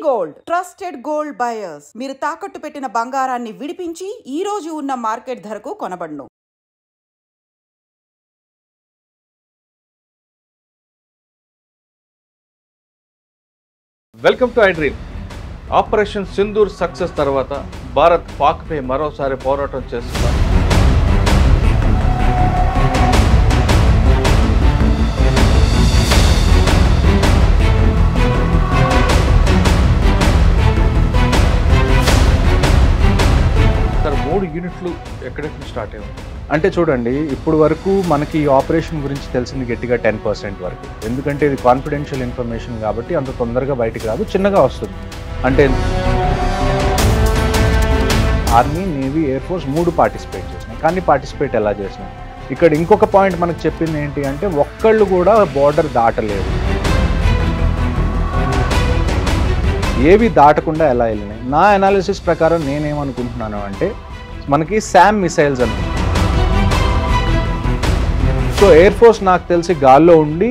Gold trusted gold buyers. మీరు తాకట్టు పెట్టిన బంగారాన్ని విడిపించి ఈ రోజు ఉన్న మార్కెట్ ధరకు కొనబడును. Welcome to I dream. Operation Sindoor success తర్వాత భారత్ పాక్పై మరోసారి పోరాటం చేస్తున్నారు. సార్ 3 యూనిట్లు ఎక్కడెక్కడ స్టార్ట్ అయ్యాయి? అంటే చూడండి, ఇప్పుడు వరకు మనకి ఈ ఆపరేషన్ గురించి తెలిసింది గట్టిగా 10% వరకు. ఎందుకంటే ఇది కాన్ఫిడెన్షియల్ ఇన్ఫర్మేషన్ కాబట్టి అంత తొందరగా బయటికి రాదు, చిన్నగా వస్తుంది. అంటే army, navy, air force 3 participate చేసినాయి. కానీ పార్టిసిపేట్ ఎలా చేసినాయి? ఇక్కడ ఇంకొక పాయింట్ మనకు చెప్పింది ఏంటి అంటే, ఒక్కళ్ళు కూడా బోర్డర్ దాటలేదు, ఏవి దాటకుండా ఎలా వెళ్ళినాయి. నా అనాలిసిస్ ప్రకారం నేనేమనుకుంటున్నాను అంటే, మనకి శామ్ మిసైల్స్ అని, సో ఎయిర్ ఫోర్స్ నాకు తెలిసి గాల్లో ఉండి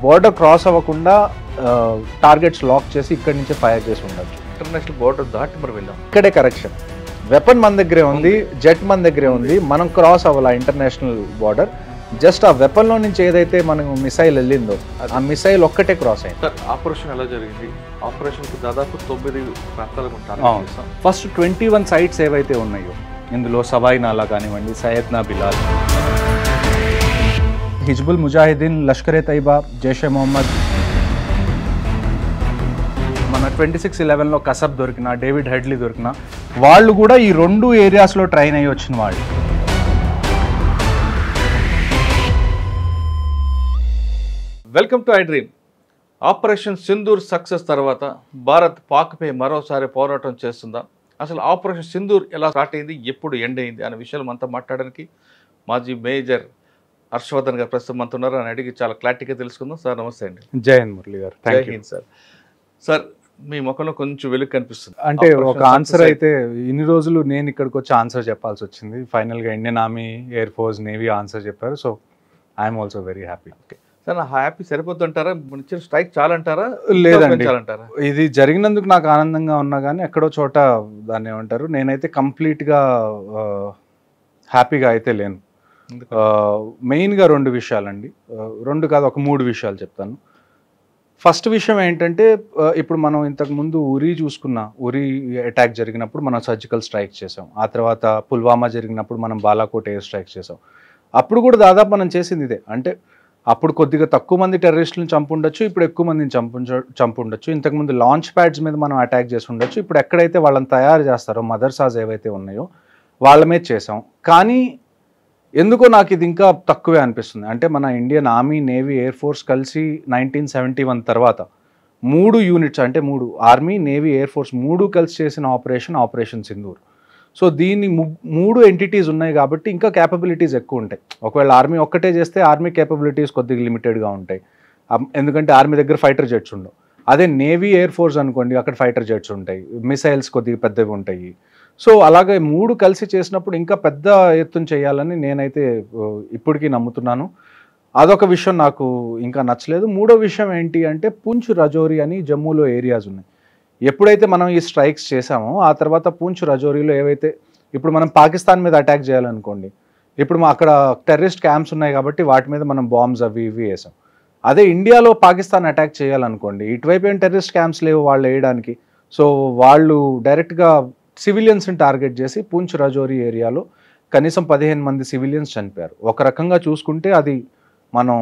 బోర్డర్ క్రాస్ అవ్వకుండా టార్గెట్స్ లాక్ చేసి ఇక్కడి నుంచే ఫైర్ చేసి ఉండొచ్చు. ఇంటర్నేషనల్ బోర్డర్ దాటి మరి వెళ్ళాం. ఇక్కడే కరెక్షన్. వెపన్ మన దగ్గరే ఉంది, జెట్ మన దగ్గరే ఉంది, మనం క్రాస్ అవ్వాలి ఇంటర్నేషనల్ బోర్డర్. జస్ట్ ఆ వెపన్లో నుంచి ఏదైతే మనం మిసైల్ వెళ్ళిందో ఆ మిసైల్ ఒక్కటే క్రాస్ అయింది. సార్, ఆపరేషన్ ఎలా జరిగింది? ఆపరేషన్కి దాదాపు 9 ప్రాంతాలకు ఉంటారు. ఫస్ట్ 21 సైట్స్ ఏవైతే ఉన్నాయో ఇందులో సవాయి నాలా కానివ్వండి, సయ్యద్నా బిలాల్, హిజ్బుల్ ముజాహిదీన్, లష్కరే తైబా, జైషే మొహమ్మద్, మన 26/11లో కసబ్ దొరికిన, డేవిడ్ హెడ్లీ దొరికిన వాళ్ళు కూడా ఈ 2 ఏరియాస్లో ట్రైన్ అయ్యి వచ్చిన వాళ్ళు. Welcome to I dream. Operation Sindoor success తర్వాత భారత్ పాక్పై మరోసారి పోరాటం చేస్తుందా? అసలు ఆపరేషన్ సింధూర్ ఎలా స్టార్ట్ అయింది, ఎప్పుడు ఎండ్ అయింది అనే విషయాలు మనతో మాట్లాడడానికి మాజీ మేజర్ హర్షవర్ధన్ గారు ప్రస్తుతం మనతో ఉన్నారు. అని అడిగి చాలా క్లారిటీగా తెలుసుకుందాం. సార్ నమస్తే అండి. జై హింద్ మురళి గారు. జై హింద్ సార్. సార్, మీ ముఖంలో కొంచెం వెలుగు కనిపిస్తుంది. అంటే ఒక ఆన్సర్ అయితే ఇన్ని రోజులు నేను ఇక్కడికి వచ్చి ఆన్సర్ చెప్పాల్సి వచ్చింది. ఫైనల్గా Indian Army, Air Force, Navy answer చెప్పారు. So I'm also very happy. Okay sir, నా హ్యాపీ సరిపోతుంటారా? ఇచ్చిన స్ట్రైక్ చాలంటారా? లేదండి, ఇది జరిగినందుకు నాకు ఆనందంగా ఉన్నా కానీ ఎక్కడో చోట దాన్ని ఏమంటారు, నేనైతే కంప్లీట్గా హ్యాపీగా అయితే లేను. మెయిన్గా 2 విషయాలండి, 2 కాదు ఒక 3 విషయాలు చెప్తాను. ఫస్ట్ విషయం ఏంటంటే, ఇప్పుడు మనం ఇంతకుముందు ఉరీ చూసుకున్న, ఉరీ అటాక్ జరిగినప్పుడు మనం సర్జికల్ స్ట్రైక్ చేసాం. ఆ తర్వాత పుల్వామా జరిగినప్పుడు మనం బాలాకోట్ ఎయిర్ స్ట్రైక్ చేసాం. అప్పుడు కూడా దాదాపు మనం చేసింది ఇదే. అంటే అప్పుడు కొద్దిగా తక్కువ మంది టెర్రరిస్టులను చంపుండొచ్చు, ఇప్పుడు ఎక్కువ మందిని చంపుండొచ్చు. ఇంతకుముందు లాంచ్ ప్యాడ్స్ మీద మనం అటాక్ చేసి ఉండొచ్చు. ఇప్పుడు ఎక్కడైతే వాళ్ళని తయారు చేస్తారో మదర్సాస్ ఏవైతే ఉన్నాయో వాళ్ళ మీద చేసాం. కానీ ఎందుకో నాకు ఇది ఇంకా తక్కువే అనిపిస్తుంది. అంటే మన Indian army, navy, air force కలిసి 1971 తర్వాత 3 యూనిట్స్, అంటే 3 ఆర్మీ, నేవీ, ఎయిర్ ఫోర్స్ 3 కలిసి చేసిన ఆపరేషన్ సింధూర్. సో దీన్ని 3 ఎంటిటీస్ ఉన్నాయి కాబట్టి ఇంకా క్యాపబిలిటీస్ ఎక్కువ ఉంటాయి. ఒకవేళ ఆర్మీ ఒక్కటే చేస్తే ఆర్మీ క్యాపబిలిటీస్ కొద్దిగా లిమిటెడ్గా ఉంటాయి. ఎందుకంటే ఆర్మీ దగ్గర ఫైటర్ జెట్స్ ఉండవు. అదే నేవీ, ఎయిర్ ఫోర్స్ అనుకోండి, అక్కడ ఫైటర్ జెట్స్ ఉంటాయి, మిసైల్స్ కొద్దిగా పెద్దవి ఉంటాయి. సో అలాగే 3 కలిసి చేసినప్పుడు ఇంకా పెద్ద ఎత్తున చేయాలని నేనైతే ఇప్పటికీ నమ్ముతున్నాను. అదొక విషయం నాకు ఇంకా నచ్చలేదు. 3వ విషయం ఏంటి అంటే, పూంచ్, రజౌరి అని జమ్మూలో ఏరియాస్ ఉన్నాయి. ఎప్పుడైతే మనం ఈ స్ట్రైక్స్ చేసామో ఆ తర్వాత పూంచ్, రజౌరిలో ఏవైతే ఇప్పుడు మనం పాకిస్తాన్ మీద అటాక్ చేయాలనుకోండి, ఇప్పుడు అక్కడ టెర్రరిస్ట్ క్యాంప్స్ ఉన్నాయి కాబట్టి వాటి మీద మనం బాంబ్స్ అవి ఇవి వేసాం. అదే ఇండియాలో పాకిస్తాన్ అటాక్ చేయాలనుకోండి, ఇటువైపు ఏం టెర్రరిస్ట్ క్యాంప్స్ లేవు వాళ్ళు వేయడానికి. సో వాళ్ళు డైరెక్ట్గా సివిలియన్స్ని టార్గెట్ చేసి పూంచ్, రజౌరి ఏరియాలో కనీసం 15 మంది సివిలియన్స్ చనిపోయారు. ఒక రకంగా చూసుకుంటే అది మనం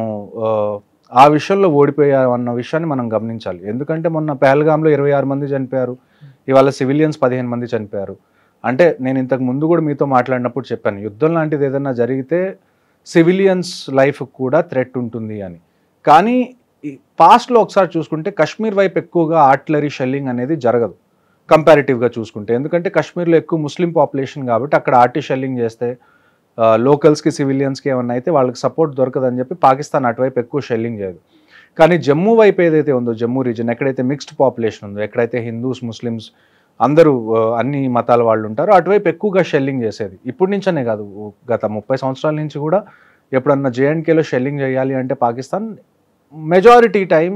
ఆ విషయంలో ఓడిపోయామన్న విషయాన్ని మనం గమనించాలి. ఎందుకంటే మొన్న పహల్గామ్లో 26 మంది చనిపోయారు, ఇవాళ సివిలియన్స్ 15 మంది చనిపోయారు. అంటే నేను ఇంతకు ముందు కూడా మీతో మాట్లాడినప్పుడు చెప్పాను, యుద్ధం లాంటిది ఏదైనా జరిగితే సివిలియన్స్ లైఫ్ కూడా థ్రెట్ ఉంటుంది అని. కానీ పాస్ట్లో ఒకసారి చూసుకుంటే కాశ్మీర్ వైపు ఎక్కువగా ఆర్టిలరీ షెల్లింగ్ అనేది జరగదు కంపారిటివ్గా చూసుకుంటే. ఎందుకంటే కాశ్మీర్లో ఎక్కువ ముస్లిం పాపులేషన్ కాబట్టి అక్కడ ఆర్టీ షెల్లింగ్ చేస్తే లోకల్స్కి, సివిలియన్స్కి ఏమన్నా అయితే వాళ్ళకి సపోర్ట్ దొరకదని చెప్పి పాకిస్తాన్ అటువైపు ఎక్కువ షెల్లింగ్ చేయదు. కానీ జమ్మూ వైపు ఏదైతే ఉందో, జమ్మూ రీజన్ ఎక్కడైతే మిక్స్డ్ పాపులేషన్ ఉందో, ఎక్కడైతే హిందూస్, ముస్లిమ్స్ అందరూ అన్ని మతాల వాళ్ళు ఉంటారో అటువైపు ఎక్కువగా షెల్లింగ్ చేసేది. ఇప్పటి నుంచనే కాదు, గత 30 సంవత్సరాల నుంచి కూడా ఎప్పుడన్నా జేఎండ్కేలో షెల్లింగ్ చేయాలి అంటే పాకిస్తాన్ మెజారిటీ టైం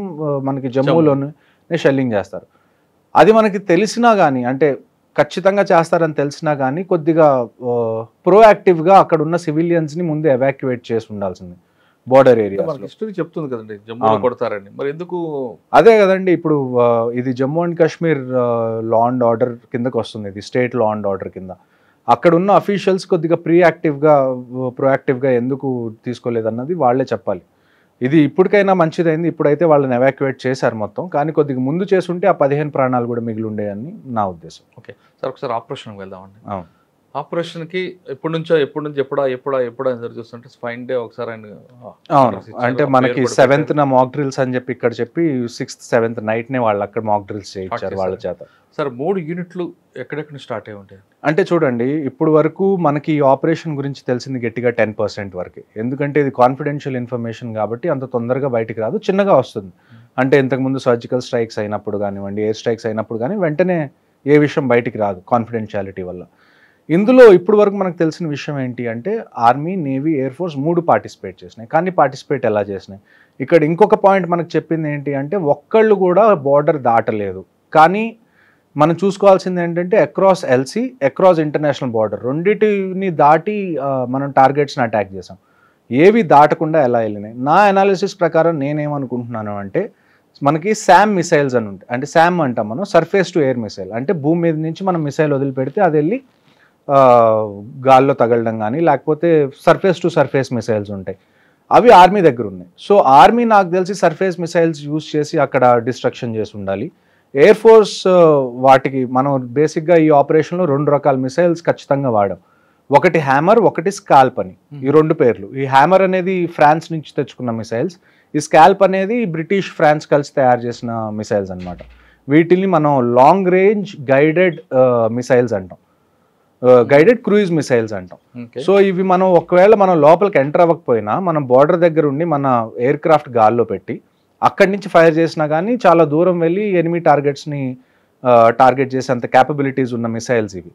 మనకి జమ్మూలోనే షెల్లింగ్ చేస్తారు. అది మనకి తెలిసినా కానీ, అంటే ఖచ్చితంగా చేస్తారని తెలిసినా కానీ కొద్దిగా ప్రోయాక్టివ్గా అక్కడ ఉన్న సివిలియన్స్ని ముందు ఎవాక్యువేట్ చేసి ఉండాల్సింది బోర్డర్ ఏరియా. హిస్టరీ చెప్తుంది కదండి జమ్మూలో కొడతారని, మరి ఎందుకు? అదే కదండి, ఇప్పుడు ఇది Jammu and Kashmir law and order కిందకు వస్తుంది, ఇది స్టేట్ లా అండ్ ఆర్డర్ కింద. అక్కడ ఉన్న అఫీషియల్స్ కొద్దిగా ప్రోయాక్టివ్గా ఎందుకు తీసుకోలేదన్నది వాళ్ళే చెప్పాలి. ఇది ఇప్పటికైనా మంచిదైంది, ఇప్పుడైతే వాళ్ళని ఎవాక్యువేట్ చేశారు మొత్తం, కానీ కొద్దిగా ముందు చేసుంటే ఆ 15 ప్రాణాలు కూడా మిగిలి ఉండేయని నా ఉద్దేశం. ఓకే సార్, ఒకసారి ఆపరేషన్కి వెళ్దామండి. అవును, ఆపరేషన్కి ఎప్పటి నుంచి ఎప్పుడా ఎదురు చూస్తుంటే ఫైన్ డే ఒకసారి ఆయన అవును. అంటే మనకి 7th మాక్ డ్రిల్స్ అని చెప్పి ఇక్కడ చెప్పి 6th 7th నైట్నే వాళ్ళు అక్కడ మాక్ డ్రిల్స్ చేయించారు వాళ్ళ చేత. సార్ 3 యూనిట్లు ఎక్కడెక్కడ స్టార్ట్ అయ్యి ఉంటాయి? అంటే చూడండి, ఇప్పుడు వరకు మనకి ఈ ఆపరేషన్ గురించి తెలిసింది గట్టిగా 10% వరకే, ఎందుకంటే ఇది కాన్ఫిడెన్షియల్ ఇన్ఫర్మేషన్ కాబట్టి అంత తొందరగా బయటికి రాదు, చిన్నగా వస్తుంది. అంటే ఇంతకుముందు సర్జికల్ స్ట్రైక్స్ అయినప్పుడు కానివ్వండి, ఎయిర్ స్ట్రైక్స్ అయినప్పుడు కానీ వెంటనే ఏ విషయం బయటికి రాదు కాన్ఫిడెన్షియాలిటీ వల్ల. ఇందులో ఇప్పుడు వరకు మనకు తెలిసిన విషయం ఏంటి అంటే army, navy, air force 3 participate చేసినాయి. కానీ పార్టిసిపేట్ ఎలా చేసినాయి? ఇక్కడ ఇంకొక పాయింట్ మనకు చెప్పింది ఏంటి అంటే ఒక్కళ్ళు కూడా బార్డర్ దాటలేదు. కానీ మనం చూసుకోవాల్సింది ఏంటంటే across LC, across international border రెండింటిని దాటి మనం టార్గెట్స్ని అటాక్ చేసాం. ఏవి దాటకుండా ఎలా వెళ్ళినాయి? నా అనాలిసిస్ ప్రకారం నేనేమనుకుంటున్నాను అంటే మనకి శామ్ మిసైల్స్ అని ఉంటాయి. అంటే శామ్ అంటాం మనం, సర్ఫేస్ టు ఎయిర్ మిసైల్. అంటే భూమి మీద నుంచి మనం మిసైల్ వదిలిపెడితే అది వెళ్ళి గాల్లో తగలడం కానీ, లేకపోతే సర్ఫేస్ టు సర్ఫేస్ మిసైల్స్ ఉంటాయి, అవి ఆర్మీ దగ్గర ఉన్నాయి. సో ఆర్మీ నాకు తెలిసి సర్ఫేస్ మిసైల్స్ యూజ్ చేసి అక్కడ డిస్ట్రక్షన్ చేసి ఉండాలి. ఎయిర్ ఫోర్స్ వాటికి మనం బేసిక్గా ఈ ఆపరేషన్లో 2 రకాల మిసైల్స్ ఖచ్చితంగా వాడాం. ఒకటి హ్యామర్, ఒకటి స్కాల్ప్ అని, ఈ 2 పేర్లు. ఈ హ్యామర్ అనేది ఫ్రాన్స్ నుంచి తెచ్చుకున్న మిసైల్స్, ఈ స్కాల్ప్ అనేది బ్రిటిష్, ఫ్రాన్స్ కలిసి తయారు చేసిన మిసైల్స్ అనమాట. వీటిని మనం లాంగ్ రేంజ్ గైడెడ్ మిసైల్స్ అంటాం, గైడెడ్ క్రూయిజ్ మిసైల్స్ అంటాం. సో ఇవి మనం ఒకవేళ మనం లోపలికి ఎంటర్ అవ్వకపోయినా మనం బార్డర్ దగ్గర ఉండి మన ఎయిర్ క్రాఫ్ట్ గాల్లో పెట్టి అక్కడి నుంచి ఫైర్ చేసినా కానీ చాలా దూరం వెళ్ళి ఎనిమీ టార్గెట్స్ని టార్గెట్ చేసేంత క్యాపబిలిటీస్ ఉన్న మిసైల్స్ ఇవి.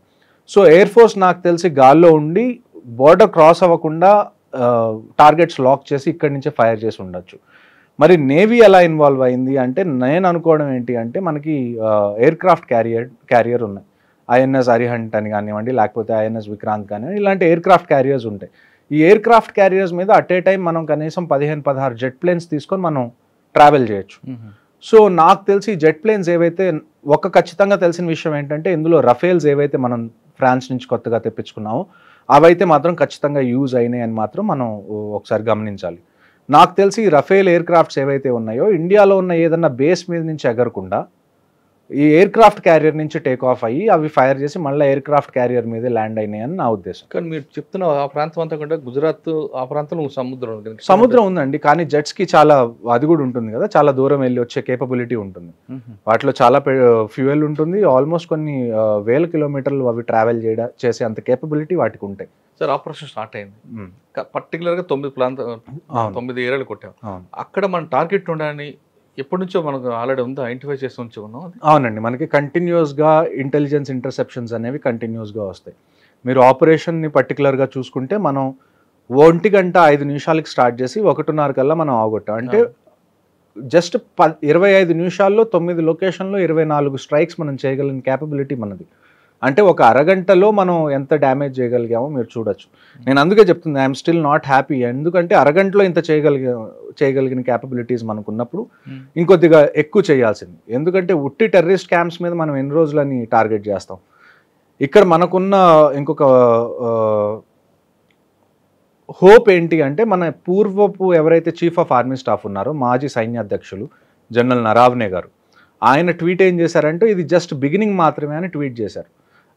సో ఎయిర్ ఫోర్స్ నాకు తెలిసి గాల్లో ఉండి బార్డర్ క్రాస్ అవ్వకుండా టార్గెట్స్ లాక్ చేసి ఇక్కడి నుంచే ఫైర్ చేసి ఉండొచ్చు. మరి నేవీ ఎలా ఇన్వాల్వ్ అయింది అంటే నేను అనుకోవడం ఏంటి అంటే మనకి ఎయిర్ క్రాఫ్ట్ క్యారియర్ ఉన్నాయి, ఐఎన్ఎస్ అరిహంట్ అని కానివ్వండి, లేకపోతే ఐఎన్ఎస్ విక్రాంత్ కానివ్వండి, ఇలాంటి ఎయిర్ క్రాఫ్ట్ క్యారియర్స్ ఉంటాయి. ఈ ఎయిర్ క్రాఫ్ట్ క్యారియర్స్ మీద అట్ ఏ టైం మనం కనీసం 15-16 జెట్ ప్లేన్స్ తీసుకొని మనం ట్రావెల్ చేయొచ్చు. సో నాకు తెలిసి జెట్ ప్లేన్స్ ఏవైతే ఖచ్చితంగా తెలిసిన విషయం ఏంటంటే ఇందులో రఫేల్స్ ఏవైతే మనం ఫ్రాన్స్ నుంచి కొత్తగా తెప్పించుకున్నామో అవైతే మాత్రం ఖచ్చితంగా యూజ్ అయినాయి అని మాత్రం మనం ఒకసారి గమనించాలి. నాకు తెలిసి రఫేల్ ఎయిర్ క్రాఫ్ట్స్ ఏవైతే ఉన్నాయో ఇండియాలో ఉన్న ఏదన్నా బేస్ మీద నుంచి ఎగరకుండా ఈ ఎయిర్ క్రాఫ్ట్ క్యారియర్ నుంచి టేక్ ఆఫ్ అయ్యి అవి ఫైర్ చేసి మళ్ళీ ఎయిర్ క్రాఫ్ట్ క్యారియర్ మీద ల్యాండ్ అయినాయి అని నా ఉద్దేశం. కానీ మీరు చెప్తున్న ఆ ప్రాంతం అంతా కూడా గుజరాత్, ఆ ప్రాంతంలో సముద్రం ఉందండి, కానీ జెట్స్కి చాలా అది కూడా ఉంటుంది కదా, చాలా దూరం వెళ్ళి వచ్చే కేపబిలిటీ ఉంటుంది. వాటిలో చాలా ఫ్యూయల్ ఉంటుంది, ఆల్మోస్ట్ కొన్ని వేల కిలోమీటర్లు అవి ట్రావెల్ చేసే అంత కేపబిలిటీ వాటికి ఉంటాయి. సార్ ఆపరేషన్ స్టార్ట్ అయింది, పర్టికులర్గా 9 ఏరియాలు కొట్టాం. అక్కడ మన టార్గెట్ ఉండాలని ఎప్పటి నుంచో మనకు ఆల్రెడీ ఉందా, ఐడెంటిఫై చేసి ఉంచి ఉన్నాం? అవునండి, మనకి కంటిన్యూస్గా ఇంటెలిజెన్స్ ఇంటర్సెప్షన్స్ అనేవి కంటిన్యూస్గా వస్తాయి. మీరు ఆపరేషన్ని పర్టికులర్గా చూసుకుంటే మనం 1 గంట 5 నిమిషాలకి స్టార్ట్ చేసి 1:30 కల్లా మనం అవగొట్టాం. అంటే జస్ట్ 25 నిమిషాల్లో 9 లొకేషన్లో 24 స్ట్రైక్స్ మనం చేయగలిగిన క్యాపబిలిటీ మనది. అంటే ఒక అరగంటలో మనం ఎంత డ్యామేజ్ చేయగలిగామో మీరు చూడొచ్చు. నేను అందుకే చెప్తుంది ఐఎమ్ స్టిల్ నాట్ హ్యాపీ, ఎందుకంటే అరగంటలో ఇంత చేయగలిగిన క్యాపబిలిటీస్ మనకు ఉన్నప్పుడు ఇంకొద్దిగా ఎక్కువ చేయాల్సింది. ఎందుకంటే ఉట్టి టెర్రరిస్ట్ క్యాంప్స్ మీద మనం ఎన్ని రోజులని టార్గెట్ చేస్తాం. ఇక్కడ మనకున్న ఇంకొక హోప్ ఏంటి అంటే మన పూర్వపు ఎవరైతే చీఫ్ ఆఫ్ ఆర్మీ స్టాఫ్ ఉన్నారో మాజీ సైన్యాధ్యక్షులు జనరల్ నరావనే గారు, ఆయన ట్వీట్ ఏం చేశారంటే ఇది జస్ట్ బిగినింగ్ మాత్రమే అని ట్వీట్ చేశారు.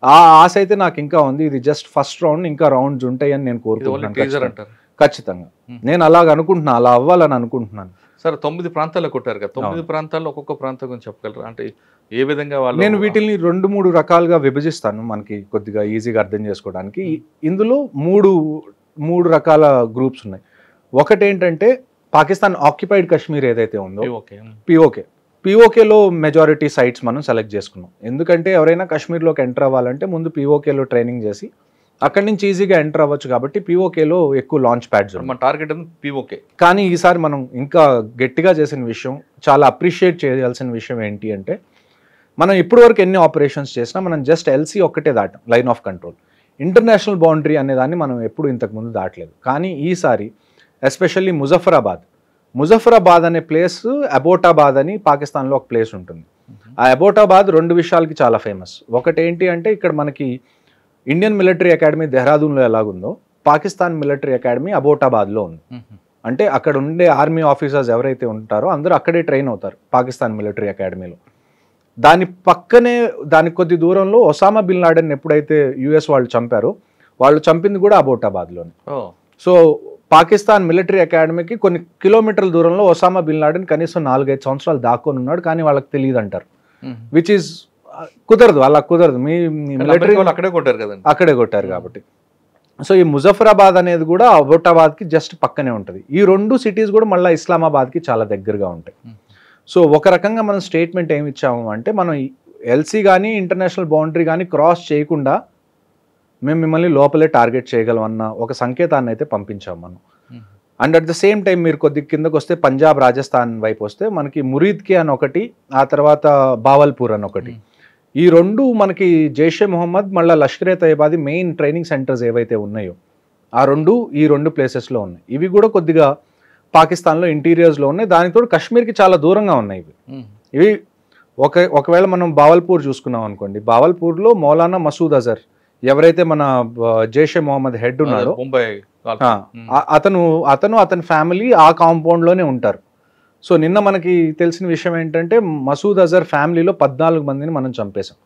ఆ ఆశ అయితే నాకు ఇంకా ఉంది, ఇది జస్ట్ ఫస్ట్ రౌండ్, ఇంకా రౌండ్స్ ఉంటాయని నేను కోరుకుంటున్నాను. ఖచ్చితంగా నేను అలాగ అనుకుంటున్నాను, అలా అవ్వాలని అనుకుంటున్నాను. సార్ 9 ప్రాంతాల్లో కొట్టారు కదా, 9 ప్రాంతాల్లో ఒక్కొక్క ప్రాంతం గురించి చెప్పగలరా? అంటే ఏ విధంగా వాళ్ళు? నేను వీటిని 2-3 రకాలుగా విభజిస్తాను మనకి కొద్దిగా ఈజీగా అర్థం చేసుకోవడానికి. ఇందులో మూడు రకాల గ్రూప్స్ ఉన్నాయి. ఒకటి ఏంటంటే పాకిస్తాన్ ఆక్యుపైడ్ కాశ్మీర్ ఏదైతే ఉందో పిఓకేలో మెజారిటీ సైట్స్ మనం సెలెక్ట్ చేసుకున్నాం. ఎందుకంటే ఎవరైనా కాశ్మీర్లోకి ఎంటర్ అవ్వాలంటే ముందు పిఓకేలో ట్రైనింగ్ చేసి అక్కడి నుంచి ఈజీగా ఎంటర్ అవ్వచ్చు కాబట్టి పిఓకేలో ఎక్కువ లాంచ్ ప్యాడ్స్ మన టార్గెట్ పిఓకే. కానీ ఈసారి మనం ఇంకా గట్టిగా చేసిన విషయం, చాలా అప్రిషియేట్ చేయాల్సిన విషయం ఏంటి అంటే మనం ఇప్పటి వరకు ఎన్ని ఆపరేషన్స్ చేసినా మనం జస్ట్ ఎల్సీ ఒక్కటే దాటాం, line of control. International boundary అనేదాన్ని మనం ఎప్పుడు ఇంతకుముందు దాటలేదు. కానీ ఈసారి ఎస్పెషల్లీ ముజఫరాబాద్ అనే ప్లేస్, అబోటాబాద్ అని పాకిస్తాన్లో ఒక ప్లేస్ ఉంటుంది. ఆ అబోటాబాద్ 2 విషయాలకి చాలా ఫేమస్. ఒకటి ఏంటి అంటే ఇక్కడ మనకి ఇండియన్ మిలిటరీ అకాడమీ దెహ్రాదూన్లో ఎలాగుందో పాకిస్తాన్ మిలిటరీ అకాడమీ అబోటాబాద్లో ఉంది. అంటే అక్కడ ఉండే ఆర్మీ ఆఫీసర్స్ ఎవరైతే ఉంటారో అందరూ అక్కడే ట్రైన్ అవుతారు పాకిస్తాన్ మిలిటరీ అకాడమీలో. దాని పక్కనే దానికి కొద్ది దూరంలో ఒసామా బిన్ లాడెన్ ఎప్పుడైతే యుఎస్ వాళ్ళు చంపారో వాళ్ళు చంపింది కూడా అబోటాబాద్లోనే. సో పాకిస్తాన్ మిలిటరీ అకాడమీకి కొన్ని కిలోమీటర్ల దూరంలో ఒసామా బిన్ లాడెన్ కనీసం 4-5 సంవత్సరాలు దాక్కొని ఉన్నాడు, కానీ వాళ్ళకి తెలియదు అంటారు. విచ్ ఈజ్ కుదరదు, అలా కుదరదు. మీ మిలిటరీ అక్కడే కొట్టారు కాబట్టి. సో ఈ ముజఫరాబాద్ అనేది కూడా అబోటాబాద్కి జస్ట్ పక్కనే ఉంటుంది. ఈ 2 సిటీస్ కూడా మళ్ళీ ఇస్లామాబాద్కి చాలా దగ్గరగా ఉంటాయి. సో ఒక రకంగా మనం స్టేట్మెంట్ ఏమి ఇచ్చాము అంటే, మనం ఎల్సీ కానీ ఇంటర్నేషనల్ బౌండరీ కానీ క్రాస్ చేయకుండా మేము మిమ్మల్ని లోపలే టార్గెట్ చేయగలం అన్న ఒక సంకేతాన్ని అయితే పంపించాము మనం. And at the same time మీరు కొద్ది కిందకు వస్తే పంజాబ్, రాజస్థాన్ వైపు వస్తే మనకి మురీద్కి అని ఒకటి, ఆ తర్వాత బావల్పూర్ అని ఒకటి. ఈ 2 మనకి జైషే మొహమ్మద్ మళ్ళీ లష్కరే తయ్యబాది మెయిన్ ట్రైనింగ్ సెంటర్స్ ఏవైతే ఉన్నాయో ఆ 2 ఈ 2 ప్లేసెస్లో ఉన్నాయి. ఇవి కూడా కొద్దిగా పాకిస్తాన్లో ఇంటీరియర్స్లో ఉన్నాయి. దానితో కాశ్మీర్కి చాలా దూరంగా ఉన్నాయి ఇవి. ఒకవేళ మనం బావల్పూర్ చూసుకున్నాం అనుకోండి, బావల్పూర్లో మౌలానా మసూద్ అజర్ ఎవరైతే మన జైషే మొహమ్మద్ హెడ్ ఉన్నాడో అతని ఫ్యామిలీ ఆ కాంపౌండ్లోనే ఉంటారు. సో నిన్న మనకి తెలిసిన విషయం ఏంటంటే మసూద్ అజర్ ఫ్యామిలీలో 14 మందిని మనం చంపేశాం.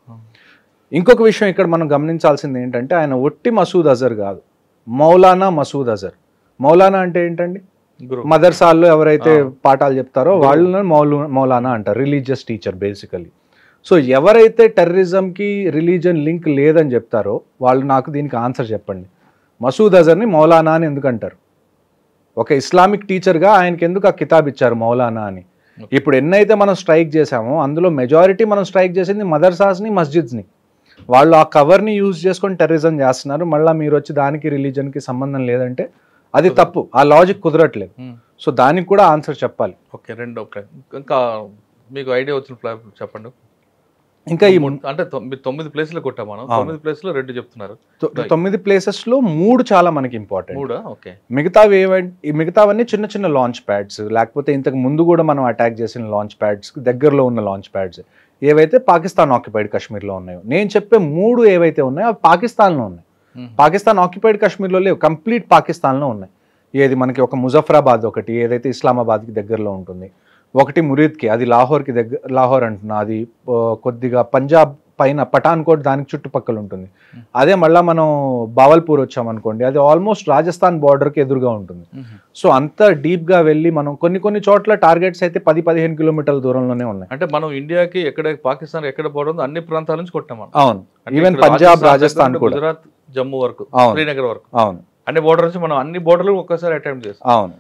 ఇంకొక విషయం ఇక్కడ మనం గమనించాల్సింది ఏంటంటే ఆయన ఒట్టి మసూద్ అజర్ కాదు, మౌలానా మసూద్ అజర్. మౌలానా అంటే ఏంటండి, మదర్సాల్లో ఎవరైతే పాఠాలు చెప్తారో వాళ్ళని మౌలానా అంటారు, రిలీజియస్ టీచర్ బేసికలీ. సో ఎవరైతే టెర్రరిజంకి రిలీజియన్ లింక్ లేదని చెప్తారో వాళ్ళు నాకు దీనికి ఆన్సర్ చెప్పండి. మసూద్ అజర్ని మౌలానా అని ఎందుకు అంటారు? ఒక ఇస్లామిక్ టీచర్గా ఆయనకి ఎందుకు ఆ కితాబ్ ఇచ్చారు మౌలానా అని? ఇప్పుడు ఎన్నైతే మనం స్ట్రైక్ చేసామో అందులో మెజారిటీ మనం స్ట్రైక్ చేసింది మదర్సాస్ని, మస్జిద్స్ని. వాళ్ళు ఆ కవర్ని యూజ్ చేసుకొని టెర్రరిజం చేస్తున్నారు. మళ్ళీ మీరు వచ్చి దానికి రిలీజన్కి సంబంధం లేదంటే అది తప్పు, ఆ లాజిక్ కుదరట్లేదు. సో దానికి కూడా ఆన్సర్ చెప్పాలి. ఓకే, రెండో ఇంకా మీకు ఐడియా వచ్చిన చెప్పండి. ఇంకా ఈ అంటే 9 ప్లేస్లు కొట్టాం మనం, 9 ప్లేస్లో 2 చెప్తున్నారు. 9 ప్లేసెస్లో 3 చాలా మనకి ఇంపార్టెంట్. ఓకే, మిగతావన్నీ చిన్న చిన్న లాంచ్ ప్యాడ్స్, లేకపోతే ఇంతకు ముందు కూడా మనం అటాక్ చేసిన లాంచ్ ప్యాడ్స్, దగ్గరలో ఉన్న లాంచ్ ప్యాడ్స్ ఏవైతే పాకిస్తాన్ ఆక్యుపైడ్ కాశ్మీర్లో ఉన్నాయో. నేను చెప్పే 3 ఏవైతే ఉన్నాయో అవి పాకిస్తాన్లో ఉన్నాయి. పాకిస్తాన్ ఆక్యుపైడ్ కాశ్మీర్లో లేవు, కంప్లీట్ పాకిస్తాన్లో ఉన్నాయి. ఏది మనకి ఒక ముజఫరాబాద్ ఒకటి ఏదైతే ఇస్లామాబాద్కి దగ్గరలో ఉంటుంది, ఒకటి మురీద్కి, అది లాహోర్కి లాహోర్ అంటున్నా, అది కొద్దిగా పంజాబ్ పైన పఠాన్కోట్ దానికి చుట్టుపక్కల ఉంటుంది. అదే మళ్ళీ మనం బావల్పూర్ వచ్చామనుకోండి, అది ఆల్మోస్ట్ రాజస్థాన్ బార్డర్కి ఎదురుగా ఉంటుంది. సో అంత డీప్గా వెళ్ళి మనం కొన్ని చోట్ల టార్గెట్స్ అయితే 10-15 కిలోమీటర్ల దూరంలోనే ఉన్నాయి. అంటే మనం ఇండియాకి ఎక్కడ పాకిస్తాన్ ఎక్కడ బోర్డర్ ఉందో అన్ని ప్రాంతాల నుంచి కొట్టాం. అవును, ఈవెన్ పంజాబ్, రాజస్థాన్, గుజరాత్, జమ్మూ వరకు, శ్రీనగర్ వరకు, అవును, అన్ని బోర్డర్ నుంచి మనం అన్ని బోర్డర్లు ఒక్కసారి అటెంప్ట్ చేస్తాం. అవును.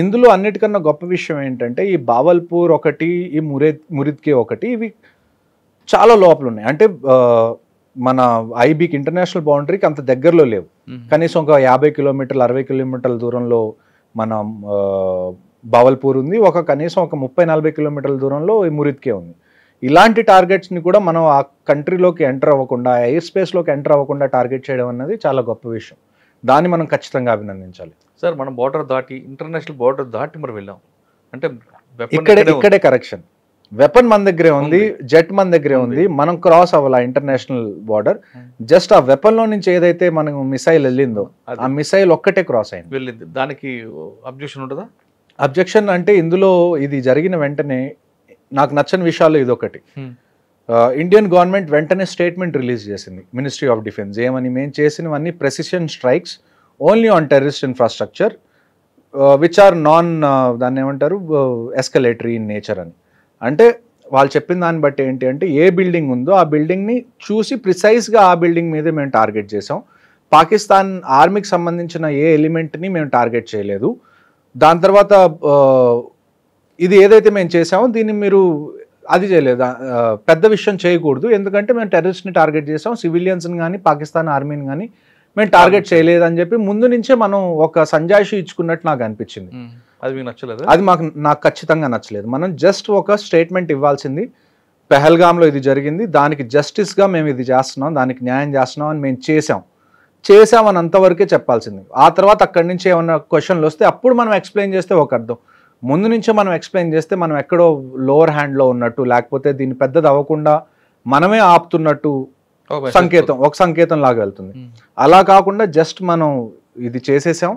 ఇందులో అన్నిటికన్నా గొప్ప విషయం ఏంటంటే ఈ బావల్పూర్ ఒకటి, ఈ మురీద్కి ఒకటి, ఇవి చాలా లోపల ఉన్నాయి. అంటే మన ఐబీకి ఇంటర్నేషనల్ బౌండరీకి అంత దగ్గరలో లేవు. కనీసం ఒక 50 కిలోమీటర్లు 60 కిలోమీటర్ల దూరంలో మన బావల్పూర్ ఉంది, కనీసం ఒక 30-40 కిలోమీటర్ల దూరంలో ఈ మురీద్కే ఉంది. ఇలాంటి టార్గెట్స్ని కూడా మనం ఆ కంట్రీలోకి ఎంటర్ అవ్వకుండా, ఎయిర్ స్పేస్లోకి ఎంటర్ అవ్వకుండా టార్గెట్ చేయడం అన్నది చాలా గొప్ప విషయం. దాన్ని మనం ఖచ్చితంగా అభినందించాలి. సార్ మనం బార్డర్ దాటి ఇంటర్నేషనల్ బార్డర్ దాటి మరి వెళ్ళాం అంటే ఇక్కడే కరెక్షన్. వెపన్ మన దగ్గరే ఉంది, జెట్ మన దగ్గరే ఉంది, మనం క్రాస్ అవ్వాలి ఇంటర్నేషనల్ బార్డర్. జస్ట్ ఆ వెపన్ లో నుంచి ఏదైతే మనం మిసైల్ వెళ్ళిందో ఆ మిసైల్ ఒక్కటే క్రాస్ అయింది, వెళ్ళింది. దానికి అబ్జెక్షన్ ఉంటుందా? అబ్జెక్షన్ అంటే ఇందులో ఇది జరిగిన వెంటనే నాకు నచ్చని విషయాలు ఇదొకటి. ఇండియన్ గవర్నమెంట్ వెంటనే స్టేట్మెంట్ రిలీజ్ చేసింది, మినిస్ట్రీ ఆఫ్ డిఫెన్స్, ఏమని, మేము చేసినవన్నీ precision strikes only on terrorist infrastructure which are దాన్ని ఏమంటారు, ఎస్కలేటరీ ఇన్ నేచర్ అని. అంటే వాళ్ళు చెప్పిన దాన్ని బట్టి ఏంటి అంటే ఏ బిల్డింగ్ ఉందో ఆ బిల్డింగ్ని చూసి ప్రిసైజ్గా ఆ బిల్డింగ్ మీదే మేము టార్గెట్ చేసాం. పాకిస్తాన్ ఆర్మీకి సంబంధించిన ఏ ఎలిమెంట్ని మేము టార్గెట్ చేయలేదు. దాని తర్వాత ఇది ఏదైతే మేము చేసామో దీన్ని మీరు అది చేయలేదు, పెద్ద విషయం చేయకూడదు, ఎందుకంటే మేము టెర్రరిస్ట్ని టార్గెట్ చేసాం, సివిలియన్స్ని కానీ పాకిస్తాన్ ఆర్మీని కానీ మేము టార్గెట్ చేయలేదు అని చెప్పి ముందు నుంచే మనం ఒక సంజాయిషి ఇచ్చుకున్నట్టు నాకు అనిపించింది. అది మీకు నచ్చలేదు? అది నాకు ఖచ్చితంగా నచ్చలేదు. మనం జస్ట్ ఒక స్టేట్మెంట్ ఇవ్వాల్సింది, పెహల్గామ్లో ఇది జరిగింది, దానికి జస్టిస్గా మేము ఇది చేస్తున్నాం, దానికి న్యాయం చేస్తున్నాం అని మేము చేసామని అంతవరకే చెప్పాల్సింది. ఆ తర్వాత అక్కడి నుంచి ఏమన్నా క్వశ్చన్లు వస్తే అప్పుడు మనం ఎక్స్ప్లెయిన్ చేస్తే ఒక అర్థం. ముందు నుంచే మనం ఎక్స్ప్లెయిన్ చేస్తే మనం ఎక్కడో లోవర్ హ్యాండ్లో ఉన్నట్టు, లేకపోతే దీన్ని పెద్దది అవ్వకుండా మనమే ఆపుతున్నట్టు ఒక సంకేతం లాగా వెళ్తుంది. అలా కాకుండా జస్ట్ మనం ఇది చేసేసాం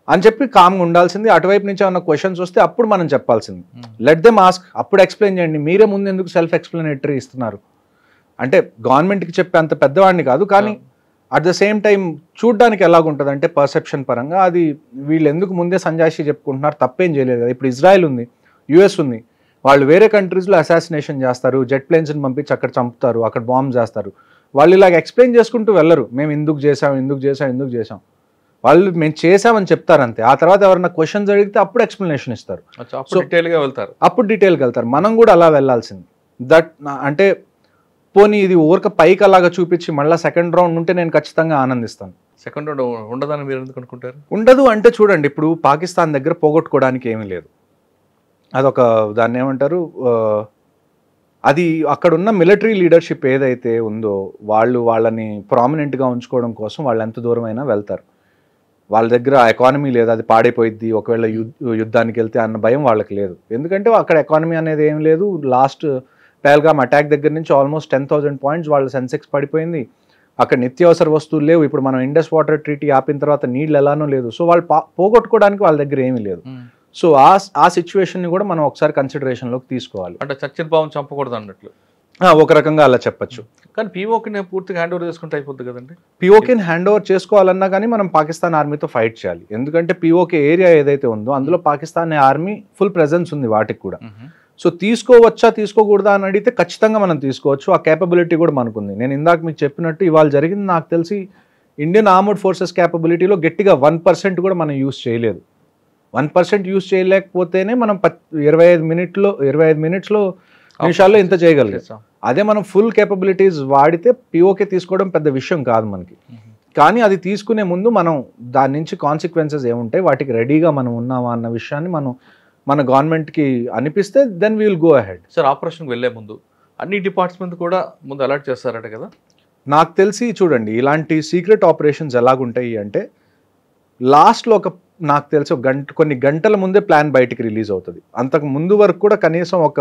అని చెప్పి కామ్గా ఉండాల్సింది. అటువైపు నుంచి ఏమన్నా క్వశ్చన్స్ వస్తే అప్పుడు మనం చెప్పాల్సింది. లెట్ దెమ్ ఆస్క్, అప్పుడు ఎక్స్ప్లెయిన్ చేయండి. మీరే ముందు ఎందుకు సెల్ఫ్ ఎక్స్ప్లెనేటరీ ఇస్తున్నారు? అంటే గవర్నమెంట్కి చెప్పే అంత పెద్దవాడిని కాదు, కానీ అట్ ద సేమ్ టైం చూడ్డానికి ఎలాగుంటుంది అంటే పర్సెప్షన్ పరంగా అది వీళ్ళు ఎందుకు ముందే సంజాయిషి చెప్పుకుంటున్నారు, తప్పేం చేయలేదు కదా. ఇప్పుడు ఇజ్రాయెల్ ఉంది, యుఎస్ ఉంది, వాళ్ళు వేరే కంట్రీస్లో అసాసినేషన్ చేస్తారు, జెట్ ప్లేన్స్ని పంపించి అక్కడ చంపుతారు, అక్కడ బాంబ్ చేస్తారు. వాళ్ళు ఇలాగ ఎక్స్ప్లెయిన్ చేసుకుంటూ వెళ్ళరు, మేము ఎందుకు చేసాం. వాళ్ళు మేము చేసామని చెప్తారు అంతే. ఆ తర్వాత ఎవరైనా క్వశ్చన్స్ అడిగితే అప్పుడు ఎక్స్ప్లెనేషన్ ఇస్తారు, అప్పుడు డీటెయిల్గా వెళ్తారు. మనం కూడా అలా వెళ్ళాల్సింది. అంటే పోనీ ఇది ఊరక పైకి అలాగా చూపించి మళ్ళీ సెకండ్ రౌండ్ ఉంటే నేను ఖచ్చితంగా ఆనందిస్తాను. సెకండ్ రౌండ్ ఉండదని మీరు ఎందుకు అనుకుంటారు? ఉండదు అంటే చూడండి, ఇప్పుడు పాకిస్తాన్ దగ్గర పోగొట్టుకోవడానికి ఏమీ లేదు. అదొక దాన్ని ఏమంటారు, అది అక్కడున్న మిలిటరీ లీడర్షిప్ ఏదైతే ఉందో వాళ్ళని ప్రామినెంట్గా ఉంచుకోవడం కోసం వాళ్ళు ఎంత దూరమైనా వెళ్తారు. వాళ్ళ దగ్గర ఎకానమీ లేదు, అది పాడైపోయిద్ది ఒకవేళ యుద్ధానికి వెళ్తే అన్న భయం వాళ్ళకి లేదు. ఎందుకంటే అక్కడ ఎకానమీ అనేది ఏం లేదు. లాస్ట్ పెహల్గామ్ అటాక్ దగ్గర నుంచి ఆల్మోస్ట్ 10,000 పాయింట్స్ వాళ్ళ సెన్సెక్స్ పడిపోయింది. అక్కడ నిత్యావసర వస్తువులు లేవు. ఇప్పుడు మనం ఇండస్ వాటర్ ట్రీటీ ఆపిన తర్వాత నీళ్ళు ఎలానో లేదు. సో వాళ్ళు పోగొట్టుకోవడానికి వాళ్ళ దగ్గర ఏమీ లేదు. సో ఆ సిచ్యువేషన్ని కూడా మనం ఒకసారి కన్సిడరేషన్లోకి తీసుకోవాలి. అంటే చచ్చిన పావం చంపకూడదు అన్నట్లు ఒక రకంగా అలా చెప్పచ్చు. కానీ పీఓకేని పూర్తిగా హ్యాండ్ ఓవర్ చేసుకుంటే అయిపోతుంది కదండి. పీఓకేని హ్యాండ్ ఓవర్ చేసుకోవాలన్నా కానీ మనం పాకిస్తాన్ ఆర్మీతో ఫైట్ చేయాలి. ఎందుకంటే పీఓకే ఏరియా ఏదైతే ఉందో అందులో పాకిస్తాన్ ఆర్మీ ఫుల్ ప్రెజెన్స్ ఉంది వాటికి కూడా. సో తీసుకోవచ్చా తీసుకోకూడదా అని అడిగితే ఖచ్చితంగా మనం తీసుకోవచ్చు. ఆ కేపబిలిటీ కూడా మనకుంది. నేను ఇందాక మీకు చెప్పినట్టు ఇవాళ జరిగింది నాకు తెలిసి ఇండియన్ ఆర్మర్డ్ ఫోర్సెస్ కేపబిలిటీలో గట్టిగా 1% కూడా మనం యూస్ చేయలేదు. 1% యూస్ చేయలేకపోతేనే మనం 25 నిమిషాల్లో ఇంత చేయగలిగాం. అదే మనం ఫుల్ కేపబిలిటీస్ వాడితే పీఓకే తీసుకోవడం పెద్ద విషయం కాదు మనకి. కానీ అది తీసుకునే ముందు మనం దాని నుంచి కాన్సిక్వెన్సెస్ ఏముంటాయి, వాటికి రెడీగా మనం ఉన్నామా అన్న విషయాన్ని మన గవర్నమెంట్కి అనిపిస్తే then we will go ahead. Sir, ఆపరేషన్కి వెళ్ళే ముందు అన్ని డిపార్ట్మెంట్ కూడా ముందు అలర్ట్ చేస్తారట కదా? నాకు తెలిసి చూడండి, ఇలాంటి సీక్రెట్ ఆపరేషన్స్ ఎలాగుంటాయి అంటే లాస్ట్లో నాకు తెలిసి కొన్ని గంటల ముందే ప్లాన్ బయటికి రిలీజ్ అవుతుంది. అంతకు ముందు వరకు కూడా కనీసం ఒక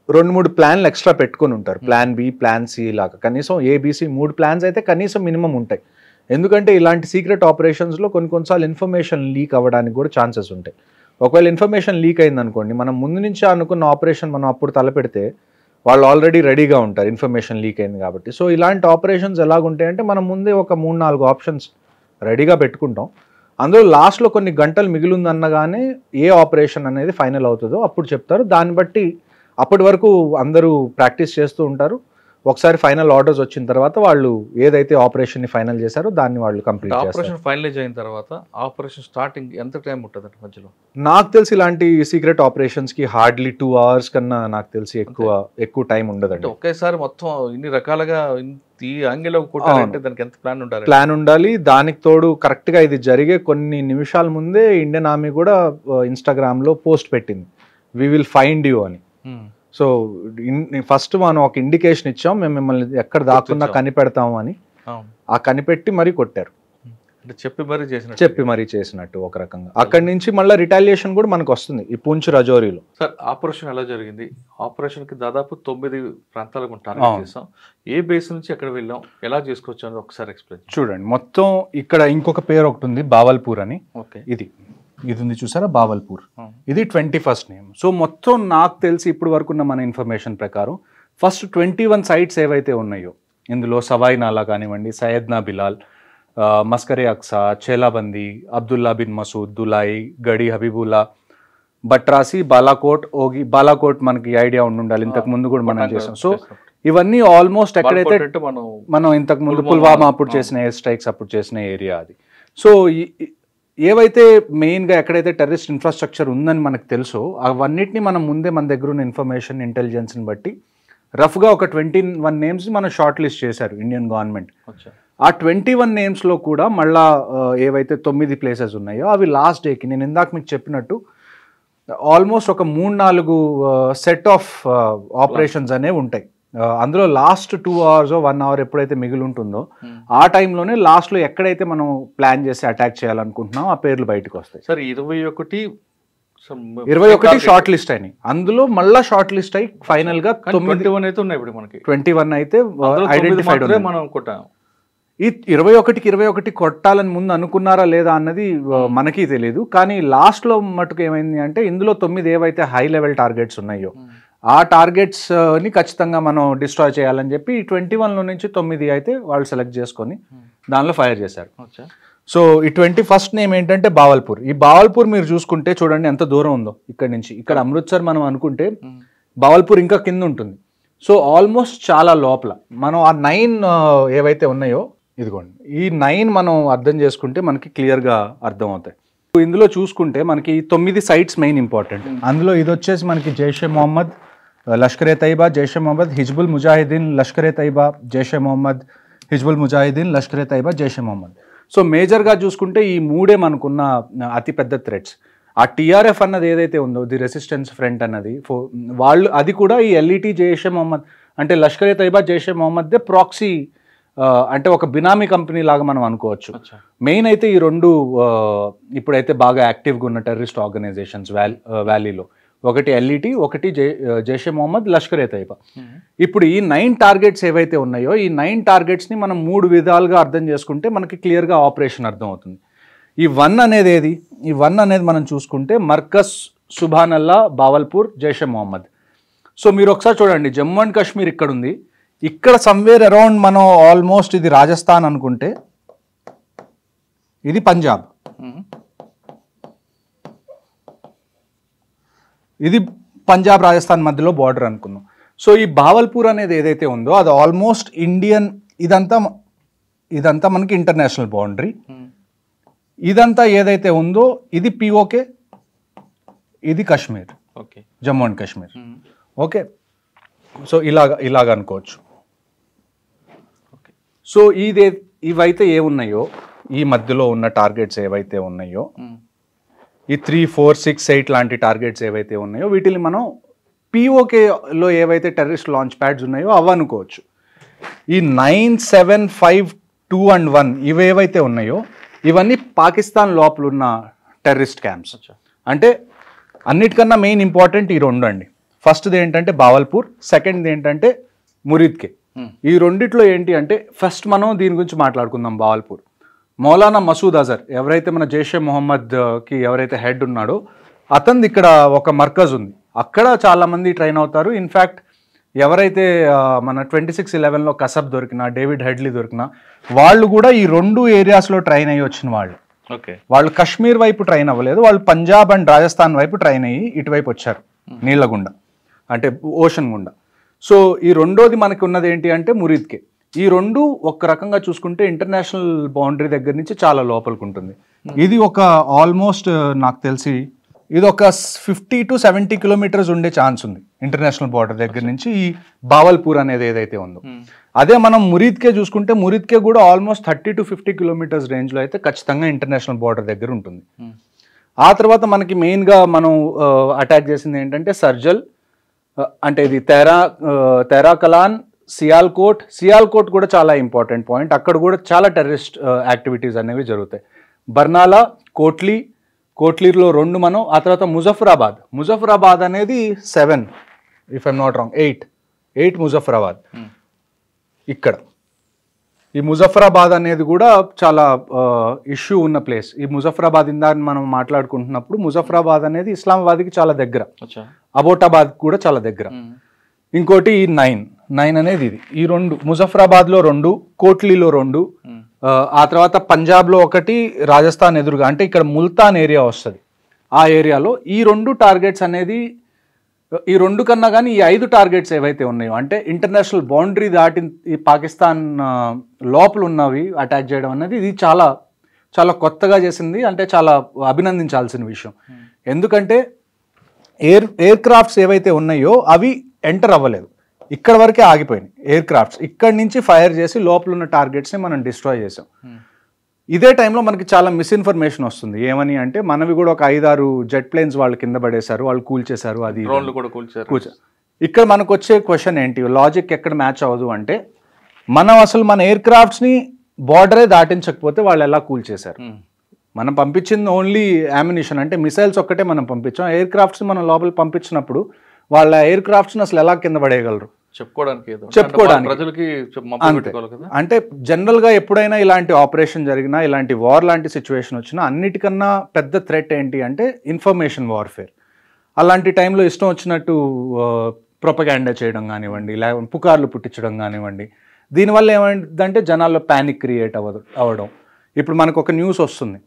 2-3 ప్లాన్లు ఎక్స్ట్రా పెట్టుకొని ఉంటారు. ప్లాన్ బి, ప్లాన్ సి లాగా కనీసం ఏబిసి 3 ప్లాన్స్ అయితే కనీసం మినిమం ఉంటాయి. ఎందుకంటే ఇలాంటి సీక్రెట్ ఆపరేషన్స్లో కొన్నిసార్లు ఇన్ఫర్మేషన్ లీక్ అవ్వడానికి కూడా ఛాన్సెస్ ఉంటాయి. ఒకవేళ ఇన్ఫర్మేషన్ లీక్ అయింది అనుకోండి, మనం ముందు నుంచే అనుకున్న ఆపరేషన్ మనం అప్పుడు తలపెడితే వాళ్ళు ఆల్రెడీ రెడీగా ఉంటారు, ఇన్ఫర్మేషన్ లీక్ అయింది కాబట్టి. సో ఇలాంటి ఆపరేషన్స్ ఎలాగుంటాయంటే మనం ముందే ఒక 3-4 ఆప్షన్స్ రెడీగా పెట్టుకుంటాం. అందులో లాస్ట్లో కొన్ని గంటలు మిగిలిందన్నగానే ఏ ఆపరేషన్ అనేది ఫైనల్ అవుతుందో అప్పుడు చెప్తారు. దాన్ని బట్టి అప్పటి వరకు అందరూ ప్రాక్టీస్ చేస్తూ ఉంటారు. ఒకసారి ఫైనల్ ఆర్డర్స్ వచ్చిన తర్వాత వాళ్ళు ఏదైతే ఆపరేషన్ని ఫైనల్ చేశారో దాన్ని వాళ్ళు కంప్లీట్ చేస్తారు. ఆపరేషన్ ఫైనలైజ్ అయిన తర్వాత ఆపరేషన్ స్టార్టింగ్ ఎంత టైం ఉంటుంది మధ్యలో? నాకు తెలిసి ఇలాంటి సీక్రెట్ ఆపరేషన్స్కి హార్డ్లీ 2 hours కన్నా నాకు తెలిసి ఎక్కువ టైం ఉండదండి. ఒకేసారి మొత్తం ఇన్ని రకాలుగా ఈ యాంగిల్లో కొట్టాలంటే దానికి ఎంత ప్లాన్ ఉండాలి. దానికి తోడు కరెక్ట్గా ఇది జరిగే కొన్ని నిమిషాల ముందే ఇండియన్ ఆర్మీ కూడా ఇన్స్టాగ్రామ్లో పోస్ట్ పెట్టింది, వి విల్ ఫైండ్ యూ అని. సో ఫస్ట్ మనం ఒక ఇండికేషన్ ఇచ్చాం, మేము మిమ్మల్ని ఎక్కడ దాక్కున్నా కనిపెడతాము అని. ఆ కనిపెట్టి మరీ కొట్టారు, చెప్పి మరీ చేసినట్టు ఒక రకంగా. అక్కడి నుంచి మళ్ళీ రిటాలియేషన్ కూడా మనకు వస్తుంది ఈ పూంచ్ రజౌరీలో. సార్, ఆపరేషన్ ఎలా జరిగింది? ఆపరేషన్ కి దాదాపు 9 ప్రాంతాలకు టార్గెట్ చేసాం. ఏ బేస్ నుంచి ఎక్కడ వెళ్ళాం, ఎలా చేసుకోవచ్చు అని ఒకసారి ఎక్స్ప్లెయిన్ చూడండి. మొత్తం ఇక్కడ ఇంకొక పేరు ఒకటి ఉంది, బావల్పూర్ అని. ఓకే, ఇది ఉంది చూసారా, బావల్పూర్. ఇది 21st నేమ్. సో మొత్తం నాకు తెలిసి ఇప్పుడు వరకు ఉన్న మన ఇన్ఫర్మేషన్ ప్రకారం ఫస్ట్ 21 సైట్స్ ఏవైతే ఉన్నాయో ఇందులో సవాయి నాలా కానివ్వండి, సయ్యద్నా బిలాల్, మస్కరే అక్సా, చేలాబందీ, అబ్దుల్లా బిన్ మసూద్, దులాయి, గడి హబీబుల్లా, బట్రాసి, బాలాకోట్ మనకి ఐడియా ఉండాలి, ఇంతకు ముందు కూడా మనం చేసాం. సో ఇవన్నీ ఆల్మోస్ట్ ఎక్కడైతే మనం ఇంతకు ముందు పుల్వామా అప్పుడు చేసిన ఎయిర్ స్ట్రైక్స్ అప్పుడు చేసిన ఏరియా అది. సో ఏవైతే మెయిన్గా ఎక్కడైతే టెర్రరిస్ట్ ఇన్ఫ్రాస్ట్రక్చర్ ఉందని మనకు తెలుసో అవన్నిటిని మనం ముందే మన దగ్గర ఉన్న ఇన్ఫర్మేషన్ ఇంటెలిజెన్స్ని బట్టి రఫ్గా ఒక 21 నేమ్స్ మనం షార్ట్ లిస్ట్ చేశారు ఇండియన్ గవర్నమెంట్. ఆ 21 నేమ్స్లో కూడా మళ్ళా ఏవైతే 9 ప్లేసెస్ ఉన్నాయో అవి లాస్ట్ డేకి నేను ఇందాక మీకు చెప్పినట్టు ఆల్మోస్ట్ ఒక 3-4 సెట్ ఆఫ్ ఆపరేషన్స్ అనేవి ఉంటాయి. అందులో లాస్ట్ 2 hours 1 hour ఎప్పుడైతే మిగిలి ఉంటుందో ఆ టైంలోనే లాస్ట్లో ఎక్కడైతే మనం ప్లాన్ చేసి అటాక్ చేయాలనుకుంటున్నాం ఆ పేర్లు బయటకు వస్తాయి. సార్ 21 షార్ట్ లిస్ట్ అయినాయి. అందులో మళ్ళీ షార్ట్ లిస్ట్ అయ్యి ఫైనల్ గా 21 అయితే ఉన్నాయి. ఇప్పుడు మనకి 21 అయితే ఐడెంటిఫైడ్ మనం కొట్టాం. ఈ 21 కొట్టాలని ముందు అనుకున్నారా లేదా అన్నది మనకి తెలియదు. కానీ లాస్ట్ లో మటుకు ఏమైంది అంటే ఇందులో 9 ఏవైతే హై లెవెల్ టార్గెట్స్ ఉన్నాయో ఆ టార్గెట్స్ ని ఖచ్చితంగా మనం డిస్ట్రాయ్ చేయాలని చెప్పి 21లో నుంచి 9 అయితే వాళ్ళు సెలెక్ట్ చేసుకొని దానిలో ఫైర్ చేశారు. సో ఈ 21st నేమ్ ఏంటంటే బావల్పూర్. ఈ బావల్పూర్ మీరు చూసుకుంటే చూడండి ఎంత దూరం ఉందో ఇక్కడ నుంచి. ఇక్కడ అమృత్సర్ మనం అనుకుంటే బావల్పూర్ ఇంకా కింద ఉంటుంది. సో ఆల్మోస్ట్ చాలా లోపల మనం ఆ 9 ఏవైతే ఉన్నాయో ఇదిగోండి ఈ 9 మనం అర్థం చేసుకుంటే మనకి క్లియర్గా అర్థం అవుతాయి. ఇందులో చూసుకుంటే మనకి 9 సైట్స్ మెయిన్ ఇంపార్టెంట్. అందులో ఇది వచ్చేసి మనకి జైషే మొహమ్మద్, లష్కరే తైబా, జైషే మొహమ్మద్, హిజ్బుల్ ముజాహిదీన్, లష్కరే తైబా, జైషే మొహమ్మద్, హిజ్బుల్ ముజాహిదీన్, లష్కరే తైబా, జైషే మొహమ్మద్. సో మేజర్గా చూసుకుంటే ఈ 3 మనకున్న అతిపెద్ద థ్రెట్స్. ఆ టీఆర్ఎఫ్ అన్నది ఏదైతే ఉందో ది రెసిస్టెన్స్ ఫ్రంట్ అన్నది వాళ్ళు అది కూడా ఈ ఎల్ఈటీ జైషే మొహమ్మద్ అంటే లష్కరే తైబా జైషే మొహమ్మద్దే ప్రాక్సీ అంటే ఒక బినామీ కంపెనీ లాగా మనం అనుకోవచ్చు. మెయిన్ అయితే ఈ 2 ఇప్పుడైతే బాగా యాక్టివ్గా ఉన్న టెర్రరిస్ట్ ఆర్గనైజేషన్స్ వ్యాలీలో ఒకటి ఎల్ఈటీ, ఒకటి జైషే మొహమ్మద్, లష్కరే తైబా. ఇప్పుడు ఈ 9 టార్గెట్స్ ఏవైతే ఉన్నాయో ఈ 9 టార్గెట్స్ని మనం 3 విధాలుగా అర్థం చేసుకుంటే మనకి క్లియర్గా ఆపరేషన్ అర్థం అవుతుంది. ఈ 1 అనేది ఏది? ఈ 1 అనేది మనం చూసుకుంటే మర్కజ్ సుభానల్లా, బావల్పూర్, జైషే మొహమ్మద్. సో మీరు ఒకసారి చూడండి జమ్మూ అండ్ కాశ్మీర్ ఇక్కడ ఉంది. ఇక్కడ సమ్వేర్ అరౌండ్ మనం ఆల్మోస్ట్ ఇది రాజస్థాన్ అనుకుంటే ఇది పంజాబ్, ఇది పంజాబ్ రాజస్థాన్ మధ్యలో బార్డర్ అనుకుందాం. సో ఈ బావల్పూర్ అనేది ఏదైతే ఉందో అది ఆల్మోస్ట్ ఇండియన్ ఇదంతా మనకి ఇంటర్నేషనల్ బౌండరీ. ఇదంతా ఏదైతే ఉందో ఇది పిఓకే, ఇది Kashmir, okay, Jammu and Kashmir. Okay, so ఇలాగ అనుకోవచ్చు. సో ఇవైతే ఏమున్నాయో ఈ మధ్యలో ఉన్న టార్గెట్స్ ఏవైతే ఉన్నాయో ఈ 3, 4, 6, 8 లాంటి టార్గెట్స్ ఏవైతే ఉన్నాయో వీటిని మనం పిఓకేలో ఏవైతే టెర్రరిస్ట్ లాంచ్ ప్యాడ్స్ ఉన్నాయో అవి అనుకోవచ్చు. ఈ 9, 7, 5, 2 and 1 ఇవేవైతే ఉన్నాయో ఇవన్నీ పాకిస్తాన్ లోపల ఉన్న టెర్రరిస్ట్ క్యాంప్స్. అంటే అన్నిటికన్నా మెయిన్ ఇంపార్టెంట్ ఈ 2 అండి. ఫస్ట్ది ఏంటంటే బావల్పూర్, సెకండ్ది ఏంటంటే మురీద్కే. ఈ రెండిట్లో ఏంటి అంటే ఫస్ట్ మనం దీని గురించి మాట్లాడుకుందాం. బావల్పూర్ మౌలానా మసూద్ అజర్ ఎవరైతే మన జైషే మొహమ్మద్కి ఎవరైతే హెడ్ ఉన్నాడో అతనిది ఇక్కడ ఒక మర్కజ్ ఉంది. అక్కడ చాలామంది ట్రైన్ అవుతారు. ఇన్ఫ్యాక్ట్ ఎవరైతే మన 26/11లో కసబ్ దొరికినా, డేవిడ్ హెడ్లీ దొరికినా వాళ్ళు కూడా ఈ 2 ఏరియాస్లో ట్రైన్ అయ్యి వచ్చిన వాళ్ళు. వాళ్ళు కాశ్మీర్ వైపు ట్రైన్ అవ్వలేదు, వాళ్ళు పంజాబ్ అండ్ రాజస్థాన్ వైపు ట్రైన్ అయ్యి ఇటువైపు వచ్చారు నీళ్ళ గుండా అంటే ఓషన్ గుండా. సో ఈ రెండోది మనకి ఉన్నది ఏంటి అంటే మురీద్కే. ఈ 2 ఒక రకంగా చూసుకుంటే ఇంటర్నేషనల్ బౌండరీ దగ్గర నుంచి చాలా లోపలికి ఉంటుంది. ఇది ఒక ఆల్మోస్ట్ నాకు తెలిసి ఇది ఒక 50 to 70 కిలోమీటర్స్ ఉండే ఛాన్స్ ఉంది ఇంటర్నేషనల్ బార్డర్ దగ్గర నుంచి ఈ బావల్పూర్ అనేది ఏదైతే ఉందో. అదే మనం మురీద్కే చూసుకుంటే మురీద్కే కూడా ఆల్మోస్ట్ 30 to 50 కిలోమీటర్స్ రేంజ్లో అయితే ఖచ్చితంగా ఇంటర్నేషనల్ బార్డర్ దగ్గర ఉంటుంది. ఆ తర్వాత మనకి మెయిన్గా మనం అటాక్ చేసింది ఏంటంటే సర్జల్, అంటే ఇది తెరాకలాన్, సియాల్కోట్ కూడా చాలా ఇంపార్టెంట్ పాయింట్. అక్కడ కూడా చాలా టెర్రరిస్ట్ యాక్టివిటీస్ అనేవి జరుగుతాయి. బర్నాలా, కోట్లీలో 2 మనం. ఆ తర్వాత ముజఫరాబాద్ అనేది 7 if I'm not wrong 8 Muzaffarabad. ఇక్కడ ఈ ముజఫరాబాద్ అనేది కూడా చాలా ఇష్యూ ఉన్న ప్లేస్. ఈ ముజఫరాబాద్ ఇందాక మనం మాట్లాడుకుంటున్నప్పుడు ముజఫరాబాద్ అనేది ఇస్లామాబాద్కి చాలా దగ్గర, అబోటాబాద్ కూడా చాలా దగ్గర. ఇంకోటి ఈ 9 అనేది ఇది. ఈ 2 ముజఫరాబాద్లో 2, కోట్లీలో 2, ఆ తర్వాత పంజాబ్లో 1, రాజస్థాన్ ఎదురుగా అంటే ఇక్కడ ముల్తాన్ ఏరియా వస్తుంది. ఆ ఏరియాలో ఈ 2 టార్గెట్స్ అనేది ఈ 2 కన్నా కానీ ఈ 5 టార్గెట్స్ ఏవైతే ఉన్నాయో అంటే ఇంటర్నేషనల్ బౌండరీ దాటి ఈ పాకిస్తాన్ లోపల ఉన్నవి అటాక్ చేయడం అనేది ఇది చాలా చాలా కొత్తగా చేసింది. అంటే చాలా అభినందించాల్సిన విషయం. ఎందుకంటే ఎయిర్ క్రాఫ్ట్స్ ఏవైతే ఉన్నాయో అవి ఎంటర్ అవ్వలేదు, ఇక్కడ వరకే ఆగిపోయినాయి ఎయిర్ క్రాఫ్ట్స్. ఇక్కడి నుంచి ఫైర్ చేసి లోపల ఉన్న టార్గెట్స్ని మనం డిస్ట్రాయ్ చేసాం. ఇదే టైంలో మనకి చాలా మిస్ఇన్ఫర్మేషన్ వస్తుంది. ఏమని అంటే మనవి కూడా ఒక 5-6 జెట్ ప్లేన్స్ వాళ్ళు కింద పడేశారు, వాళ్ళు కూల్చేశారు, అది డ్రోన్లు కూడా కూల్చారు. ఇక్కడ మనకు వచ్చే క్వశ్చన్ ఏంటి, లాజిక్ ఎక్కడ మ్యాచ్ అవ్వదు అంటే మనం అసలు మన ఎయిర్ క్రాఫ్ట్స్ని బార్డరే దాటించకపోతే వాళ్ళు ఎలా కూల్చేశారు. మనం పంపించింది ఓన్లీ యామినిషన్, అంటే మిసైల్స్ ఒక్కటే మనం పంపించాం. ఎయిర్ క్రాఫ్ట్స్ మనం లోపల పంపించినప్పుడు వాళ్ళ ఎయిర్ క్రాఫ్ట్స్ని అసలు ఎలా కింద పడేయగలరు చెప్పుకోవడానికి ప్రజలకి అంటే జనరల్గా ఎప్పుడైనా ఇలాంటి ఆపరేషన్ జరిగినా, ఇలాంటి వార్ లాంటి సిచ్యువేషన్ వచ్చినా అన్నిటికన్నా పెద్ద థ్రెట్ ఏంటి అంటే ఇన్ఫర్మేషన్ వార్ఫేర్. అలాంటి టైంలో ఇష్టం వచ్చినట్టు ప్రొపగాండా చేయడం కానివ్వండి, లేకపోతే పుకార్లు పుట్టించడం కానివ్వండి, దీనివల్ల ఏమైందంటే జనాల్లో ప్యానిక్ క్రియేట్ అవ్వడం. ఇప్పుడు మనకు ఒక న్యూస్ వస్తుంది,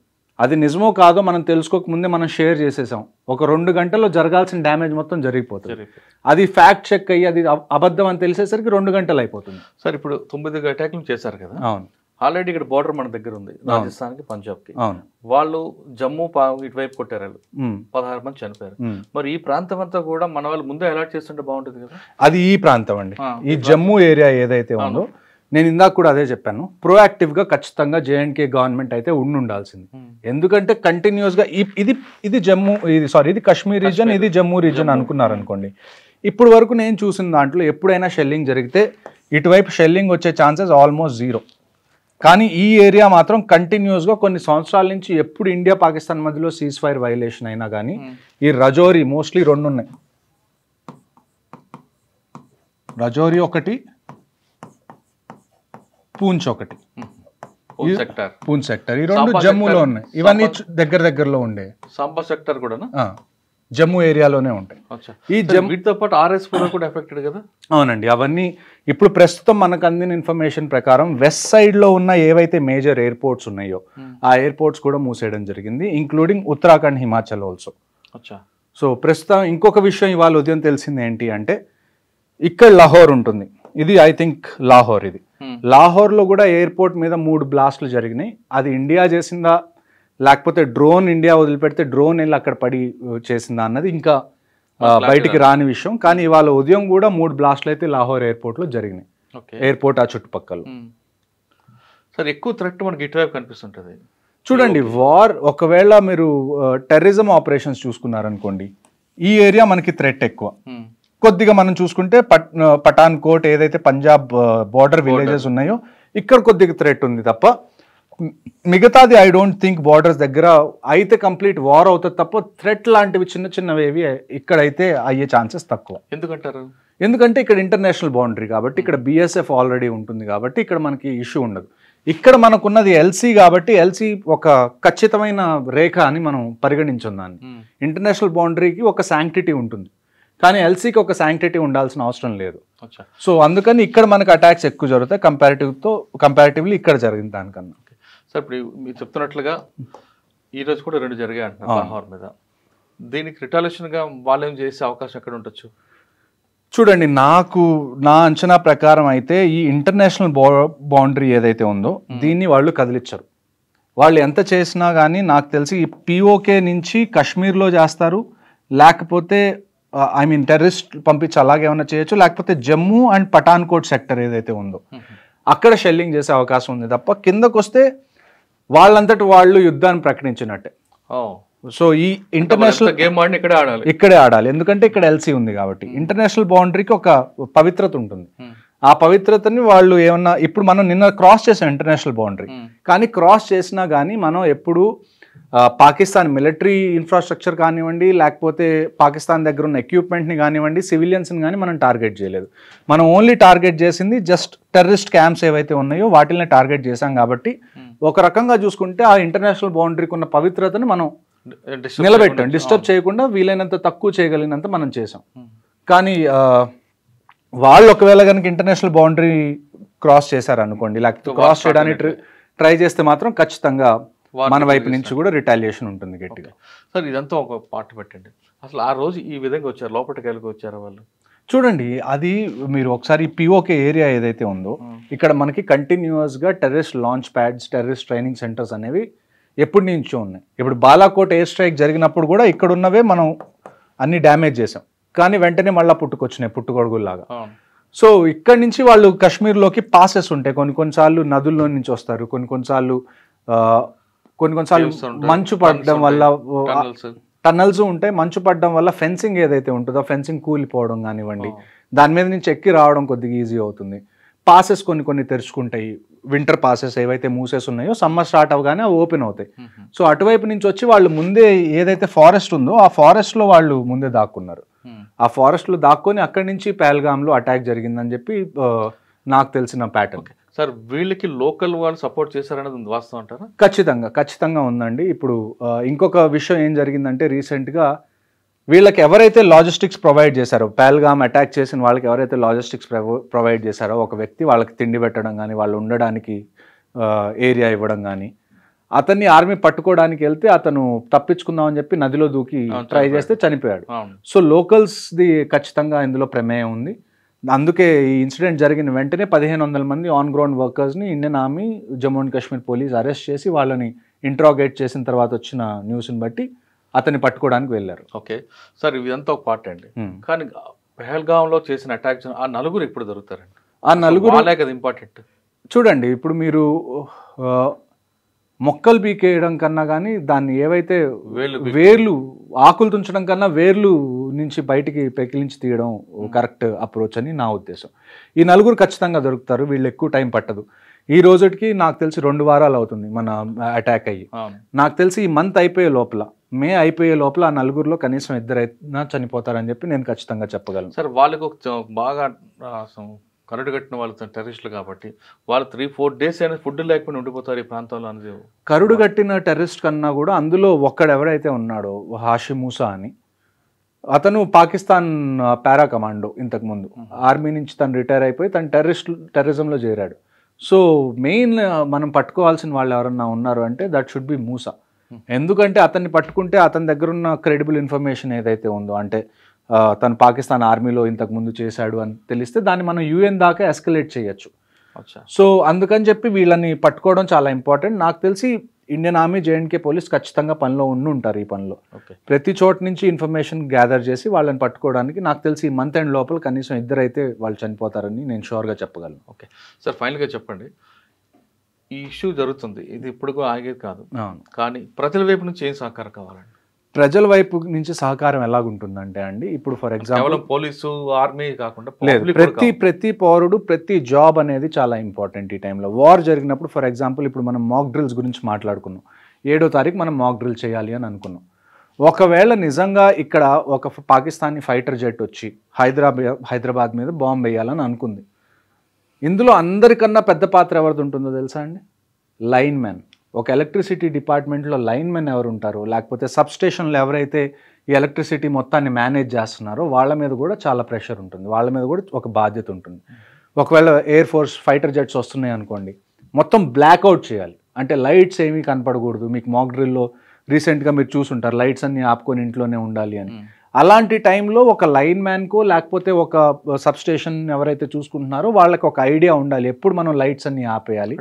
అది నిజమో కాదో మనం తెలుసుకోకముందే మనం షేర్ చేసేసాం, ఒక 2 గంటల్లో జరగాల్సిన డ్యామేజ్ మొత్తం జరిగిపోతుంది. అది ఫ్యాక్ట్ చెక్ అయ్యి అది అబద్ధం అని తెలిసేసరికి 2 గంటలు అయిపోతుంది. సార్ ఇప్పుడు 9 అటాక్లు చేశారు కదా. అవును. ఆల్రెడీ ఇక్కడ బోర్డర్ మన దగ్గర ఉంది, రాజస్థాన్కి పంజాబ్కి. అవును. వాళ్ళు జమ్మూ ఇటువైపు కొట్టారు, వాళ్ళు 16 మంది చనిపోయారు. మరి ఈ ప్రాంతం అంతా కూడా మన వాళ్ళు ముందే అలర్ట్ చేస్తుంటే బాగుంటుంది కదా. అది ఈ ప్రాంతం అండి, ఈ జమ్మూ ఏరియా ఏదైతే ఉందో, నేను ఇందాక కూడా అదే చెప్పాను, ప్రోయాక్టివ్గా ఖచ్చితంగా జేఎండ్కే గవర్నమెంట్ అయితే ఉండాల్సింది. ఎందుకంటే కంటిన్యూస్గా ఇది జమ్మూ, ఇది కాశ్మీర్ రీజన్, ఇది జమ్మూ రీజన్ అనుకున్నారు అనుకోండి. ఇప్పుడు వరకు నేను చూసిన దాంట్లో ఎప్పుడైనా షెల్లింగ్ జరిగితే ఇటువైపు షెల్లింగ్ వచ్చే ఛాన్సెస్ ఆల్మోస్ట్ 0. కానీ ఈ ఏరియా మాత్రం కంటిన్యూస్గా కొన్ని సంవత్సరాల నుంచి ఎప్పుడు ఇండియా పాకిస్తాన్ మధ్యలో సీజ్ ఫైర్ వైలేషన్ అయినా కానీ ఈ రజౌరి మోస్ట్లీ 2 ఉన్నాయి. రజౌరి ఒకటి, పూంచ్ ఒకటి, పూంచ్ సెక్టర్, ఈ 2 జమ్మూలో ఉన్నాయి. ఇవన్నీ దగ్గరలో ఉండే. సాంబా సెక్టర్ కూడా జమ్మూ ఏరియాలోనే ఉంటాయి. ఈ వీటితో పాటు RS-4 కూడా ఎఫెక్టెడ్ కదా. అవునండి. అవన్నీ ఇప్పుడు ప్రస్తుతం మనకు అందిన ఇన్ఫర్మేషన్ ప్రకారం వెస్ట్ సైడ్లో ఉన్న ఏవైతే మేజర్ ఎయిర్పోర్ట్స్ ఉన్నాయో ఆ ఎయిర్పోర్ట్స్ కూడా మూసేయడం జరిగింది, including Uttarakhand, Himachal also. So ప్రస్తుతం ఇంకొక విషయం ఇవాళ ఉదయం తెలిసింది ఏంటి అంటే, ఇక్కడ లాహోర్ ఉంటుంది, ఇది ఐ థింక్ లాహోర్, ఇది లాహోర్లో కూడా ఎయిర్పోర్ట్ మీద 3 బ్లాస్ట్లు జరిగినాయి. అది ఇండియా చేసిందా లేకపోతే డ్రోన్ ఇండియా వదిలిపెడితే డ్రోన్ వెళ్ళి అక్కడ పడి చేసిందా అన్నది ఇంకా బయటికి రాని విషయం. కానీ ఇవాళ ఉదయం కూడా 3 బ్లాస్ట్లు అయితే లాహోర్ ఎయిర్పోర్ట్లో జరిగినాయి, ఎయిర్పోర్ట్ ఆ చుట్టుపక్కల. సార్ ఎక్కువ థ్రెట్ మనకి ఇటువైపు కనిపిస్తుంటుంది. చూడండి, వార్ ఒకవేళ మీరు టెర్రరిజం ఆపరేషన్స్ చూసుకున్నారనుకోండి, ఈ ఏరియా మనకి థ్రెట్ ఎక్కువ. కొద్దిగా మనం చూసుకుంటే పఠాన్ కోట్ ఏదైతే పంజాబ్ బార్డర్ విలేజెస్ ఉన్నాయో ఇక్కడ కొద్దిగా థ్రెట్ ఉంది తప్ప మిగతాది ఐ డోంట్ థింక్ బార్డర్స్ దగ్గర అయితే కంప్లీట్ వార్ అవుతుంది తప్ప థ్రెట్ లాంటివి చిన్నవేవి ఇక్కడైతే అయ్యే ఛాన్సెస్ తక్కువ. ఎందుకంటారు? ఎందుకంటే ఇక్కడ ఇంటర్నేషనల్ బౌండరీ కాబట్టి, ఇక్కడ BSF ఆల్రెడీ ఉంటుంది కాబట్టి ఇక్కడ మనకి ఇష్యూ ఉండదు. ఇక్కడ మనకున్నది LC కాబట్టి LC ఒక ఖచ్చితమైన రేఖ అని మనం పరిగణించాం దాన్ని. ఇంటర్నేషనల్ బౌండరీకి ఒక శాంక్టిటీ ఉంటుంది, కానీ LCకి ఒక శాంక్టిటీ ఉండాల్సిన అవసరం లేదు. సో అందుకని ఇక్కడ మనకు అటాక్స్ ఎక్కువ జరుగుతాయి కంపారిటివ్లీ ఇక్కడ జరిగిన దానికన్నా. సార్ ఇప్పుడు మీరు చెప్తున్నట్లుగా ఈరోజు కూడా 2 జరిగాయి అంటున్నారు లాహోర్ మీద. దీనికి రిటాలియేషన్గా వాళ్ళు ఏం చేసే అవకాశం ఎక్కడ ఉండొచ్చు? చూడండి, నా అంచనా ప్రకారం అయితే ఈ ఇంటర్నేషనల్ బౌండరీ ఏదైతే ఉందో దీన్ని వాళ్ళు కదిలించరు. వాళ్ళు ఎంత చేసినా కానీ నాకు తెలిసి ఈ POK నుంచి కాశ్మీర్లో చేస్తారు, లేకపోతే టెర్రరిస్ట్ పంపించి అలాగే ఏమైనా చేయొచ్చు, లేకపోతే జమ్మూ అండ్ పఠాన్కోట్ సెక్టర్ ఏదైతే ఉందో అక్కడ షెల్లింగ్ చేసే అవకాశం ఉంది తప్ప కిందకు వస్తే వాళ్ళంతటి వాళ్ళు యుద్ధాన్ని ప్రకటించినట్టే. సో ఈ ఇంటర్నేషనల్ గేమ్ ఇక్కడే ఆడాలి, ఎందుకంటే ఇక్కడ LC ఉంది కాబట్టి. ఇంటర్నేషనల్ బౌండరీకి ఒక పవిత్రత ఉంటుంది, ఆ పవిత్రతని వాళ్ళు ఏమన్నా, ఇప్పుడు మనం నిన్న క్రాస్ చేసాం ఇంటర్నేషనల్ బౌండరీ, కానీ క్రాస్ చేసినా కానీ మనం ఎప్పుడు పాకిస్తాన్ మిలిటరీ ఇన్ఫ్రాస్ట్రక్చర్ కానివ్వండి, లేకపోతే పాకిస్తాన్ దగ్గర ఉన్న ఎక్విప్మెంట్ని కానివ్వండి, సివిలియన్స్ని కానీ మనం టార్గెట్ చేయలేదు. మనం ఓన్లీ టార్గెట్ చేసింది జస్ట్ టెర్రరిస్ట్ క్యాంప్స్ ఏవైతే ఉన్నాయో వాటిని టార్గెట్ చేశాం. కాబట్టి ఒక రకంగా చూసుకుంటే ఆ ఇంటర్నేషనల్ బౌండరీకి ఉన్న పవిత్రతని మనం నిలబెట్టాం, డిస్టర్బ్ చేయకుండా వీలైనంత తక్కువ చేయగలిగినంత మనం చేసాం. కానీ వాళ్ళు ఒకవేళ కనుక ఇంటర్నేషనల్ బౌండరీ క్రాస్ చేశారనుకోండి, లేకపోతే క్రాస్ చేయడానికి ట్రై చేస్తే మాత్రం ఖచ్చితంగా మన వైపు నుంచి కూడా రిటాలియేషన్ ఉంటుంది గట్టిగా. సార్ ఇదంతా ఒక పార్ట్ పెట్టండి, అసలు ఆ రోజు ఈ విధంగా వచ్చారు, లోపలికి వెళ్ళి వచ్చారు వాళ్ళు? చూడండి, అది మీరు ఒకసారి POK ఏరియా ఏదైతే ఉందో ఇక్కడ మనకి కంటిన్యూస్గా terrorist launch pods, terrorist training centres అనేవి ఎప్పటి నుంచో ఉన్నాయి. ఇప్పుడు బాలాకోట్ ఎయిర్ స్ట్రైక్ జరిగినప్పుడు కూడా ఇక్కడ ఉన్నవే మనం అన్ని డ్యామేజ్ చేసాం, కానీ వెంటనే మళ్ళీ పుట్టుకొచ్చినాయి పుట్టుకొడుగుల్లాగా. సో ఇక్కడి నుంచి వాళ్ళు కాశ్మీర్లోకి పాసెస్ ఉంటాయి, కొన్నిసార్లు నదుల్లో నుంచి వస్తారు, కొన్నిసార్లు కొన్నిసార్లు Caves ఉంటాయి, మంచు పడడం వల్ల tunnels. టన్నల్స్ ఉంటాయి. మంచు పడడం వల్ల ఫెన్సింగ్ ఏదైతే ఉంటుందో ఫెన్సింగ్ కూలిపోవడం కానివ్వండి, దాని మీద నుంచి ఎక్కి రావడం కొద్దిగా ఈజీ అవుతుంది. పాసెస్ కొన్ని తెరుచుకుంటాయి. వింటర్ పాసెస్ ఏవైతే మూసెస్ ఉన్నాయో సమ్మర్ స్టార్ట్ అవగానే అవి ఓపెన్ అవుతాయి. సో అటువైపు నుంచి వచ్చి వాళ్ళు ముందే ఏదైతే ఫారెస్ట్ ఉందో ఆ ఫారెస్ట్లో వాళ్ళు ముందే దాక్కున్నారు. ఆ ఫారెస్ట్లో దాక్కొని అక్కడి నుంచి పహల్గామ్లో అటాక్ జరిగిందని చెప్పి నాకు తెలిసిన ప్యాటర్న్. సార్ వీళ్ళకి లోకల్ వాళ్ళు సపోర్ట్ చేశారనేది వాస్తవం అంటారా? ఖచ్చితంగా ఉందండి. ఇప్పుడు ఇంకొక విషయం ఏం జరిగిందంటే రీసెంట్గా వీళ్ళకి ఎవరైతే లాజిస్టిక్స్ ప్రొవైడ్ చేశారో, పహల్గామ్ అటాక్ చేసిన వాళ్ళకి ఎవరైతే లాజిస్టిక్స్ ప్రొవైడ్ చేశారో ఒక వ్యక్తి వాళ్ళకి తిండి పెట్టడం కానీ, వాళ్ళు ఉండడానికి ఏరియా ఇవ్వడం కానీ, అతన్ని ఆర్మీ పట్టుకోవడానికి వెళ్తే అతను తప్పించుకుందామని చెప్పి నదిలో దూకి ట్రై చేస్తే చనిపోయాడు. సో లోకల్స్ది ఖచ్చితంగా ఇందులో ప్రమేయం ఉంది. అందుకే ఈ ఇన్సిడెంట్ జరిగిన వెంటనే 1500 మంది ఆన్ గ్రౌండ్ వర్కర్స్ని Indian Army, Jammu and Kashmir police arrest చేసి వాళ్ళని ఇంట్రాగేట్ చేసిన తర్వాత వచ్చిన న్యూస్ని బట్టి అతన్ని పట్టుకోవడానికి వెళ్ళారు. ఓకే సార్, ఇదంతా ఒక పార్ట్ అండి. కానీ పహల్గామ్లో చేసిన అటాక్ ఆ నలుగురు ఎప్పుడు దొరుకుతారండి? ఆ నలుగురు కదా ఇంపార్టెంట్. చూడండి, ఇప్పుడు మీరు మొక్కలు పీకేయడం కన్నా కానీ దాన్ని ఏవైతే వేర్లు ఆకులు తుంచడం కన్నా వేర్లు నుంచి బయటికి పెకిలించి తీయడం కరెక్ట్ అప్రోచ్ అని నా ఉద్దేశం. ఈ నలుగురు ఖచ్చితంగా దొరుకుతారు. వీళ్ళు ఎక్కువ టైం పట్టదు. ఈ రోజుకి నాకు తెలిసి 2 వారాలు అవుతుంది మన అటాక్ అయ్యి. నాకు తెలిసి ఈ మంత్ అయిపోయే లోపల, మే అయిపోయే లోపల ఆ నలుగురిలో కనీసం 2 అయినా చనిపోతారని చెప్పి నేను ఖచ్చితంగా చెప్పగలను. సార్ వాళ్ళకు బాగా కరడు కట్టిన వాళ్ళు టెర్రరిస్టులు కాబట్టి వాళ్ళు 3-4 days అయినా ఫుడ్ లేకుండా ఉండిపోతారు ఈ ప్రాంతంలో అనేది. కరుడు కట్టిన టెర్రరిస్ట్ కన్నా కూడా అందులో ఒక్కడెవరైతే ఉన్నాడో హాషిమ్ మూసా అని, అతను పాకిస్తాన్ పారా కమాండో, ఇంతకుముందు ఆర్మీ నుంచి తను రిటైర్ అయిపోయి తను టెర్రరిజంలో చేరాడు. సో మెయిన్ మనం పట్టుకోవాల్సిన వాళ్ళు ఎవరన్నా ఉన్నారు అంటే దట్ షుడ్ బి మూసా. ఎందుకంటే అతన్ని పట్టుకుంటే అతని దగ్గర ఉన్న క్రెడిబుల్ ఇన్ఫర్మేషన్ ఏదైతే ఉందో, అంటే తను పాకిస్తాన్ ఆర్మీలో ఇంతకుముందు చేశాడు అని తెలిస్తే దాన్ని మనం యూఎన్ దాకా ఎస్కలేట్ చేయొచ్చు. సో అందుకని చెప్పి వీళ్ళని పట్టుకోవడం చాలా ఇంపార్టెంట్. నాకు తెలిసి ఇండియన్ ఆర్మీ, జేఎండ్కే పోలీస్ ఖచ్చితంగా పనిలో ఉంటారు. ఈ పనిలో ప్రతి చోట నుంచి ఇన్ఫర్మేషన్ గ్యాదర్ చేసి వాళ్ళని పట్టుకోవడానికి నాకు తెలిసి ఈ మంత్ ఎండ్ లోపల కనీసం 2 అయితే వాళ్ళు చనిపోతారని నేను షూర్గా చెప్పగలను. ఓకే సార్, ఫైనల్గా చెప్పండి, ఈ ఇష్యూ జరుగుతుంది, ఇది ఇప్పుడు ఆగేది కాదు, కానీ ప్రజల వైపు నుంచి ఏం సహకారం కావాలండి? ప్రజల వైపు నుంచి సహకారం ఎలాగుంటుందంటే అండి, ఇప్పుడు ఫర్ ఎగ్జాంపుల్ పోలీసు, ఆర్మీ కాకుండా ప్రతి పౌరుడు, ప్రతి జాబ్ అనేది చాలా ఇంపార్టెంట్. ఈ టైంలో వార్ జరిగినప్పుడు ఫర్ ఎగ్జాంపుల్ ఇప్పుడు మనం మాక్ డ్రిల్స్ గురించి మాట్లాడుకున్నాం. 7వ తారీఖు మనం మాక్ డ్రిల్ చేయాలి అని అనుకున్నాం. ఒకవేళ నిజంగా ఇక్కడ ఒక పాకిస్తానీ ఫైటర్ జెట్ వచ్చి హైదరాబాద్ మీద బాంబు వేయాలని అనుకుంది, ఇందులో అందరికన్నా పెద్ద పాత్ర ఎవరిది ఉంటుందో తెలుసా అండి? Line man. ఒక ఎలక్ట్రిసిటీ డిపార్ట్మెంట్లో లైన్ మెన్ ఎవరు ఉంటారో, లేకపోతే సబ్ స్టేషన్లో ఎవరైతే ఈ ఎలక్ట్రిసిటీ మొత్తాన్ని మేనేజ్ చేస్తున్నారో వాళ్ళ మీద కూడా చాలా ప్రెషర్ ఉంటుంది, వాళ్ళ మీద కూడా ఒక బాధ్యత ఉంటుంది. ఒకవేళ ఎయిర్ ఫోర్స్ ఫైటర్ జెట్స్ వస్తున్నాయి అనుకోండి, మొత్తం బ్లాక్అవుట్ చేయాలి. అంటే లైట్స్ ఏమీ కనపడకూడదు. మీకు మాక్ డ్రిల్లో రీసెంట్గా మీరు చూసుంటారు, లైట్స్ అన్ని ఆపుకొని ఇంట్లోనే ఉండాలి అని. అలాంటి టైంలో ఒక లైన్ మ్యాన్కో లేకపోతే ఒక సబ్ స్టేషన్ ఎవరైతే చూసుకుంటున్నారో వాళ్ళకి ఒక ఐడియా ఉండాలి, ఎప్పుడు మనం లైట్స్ అన్ని ఆపేయాలి.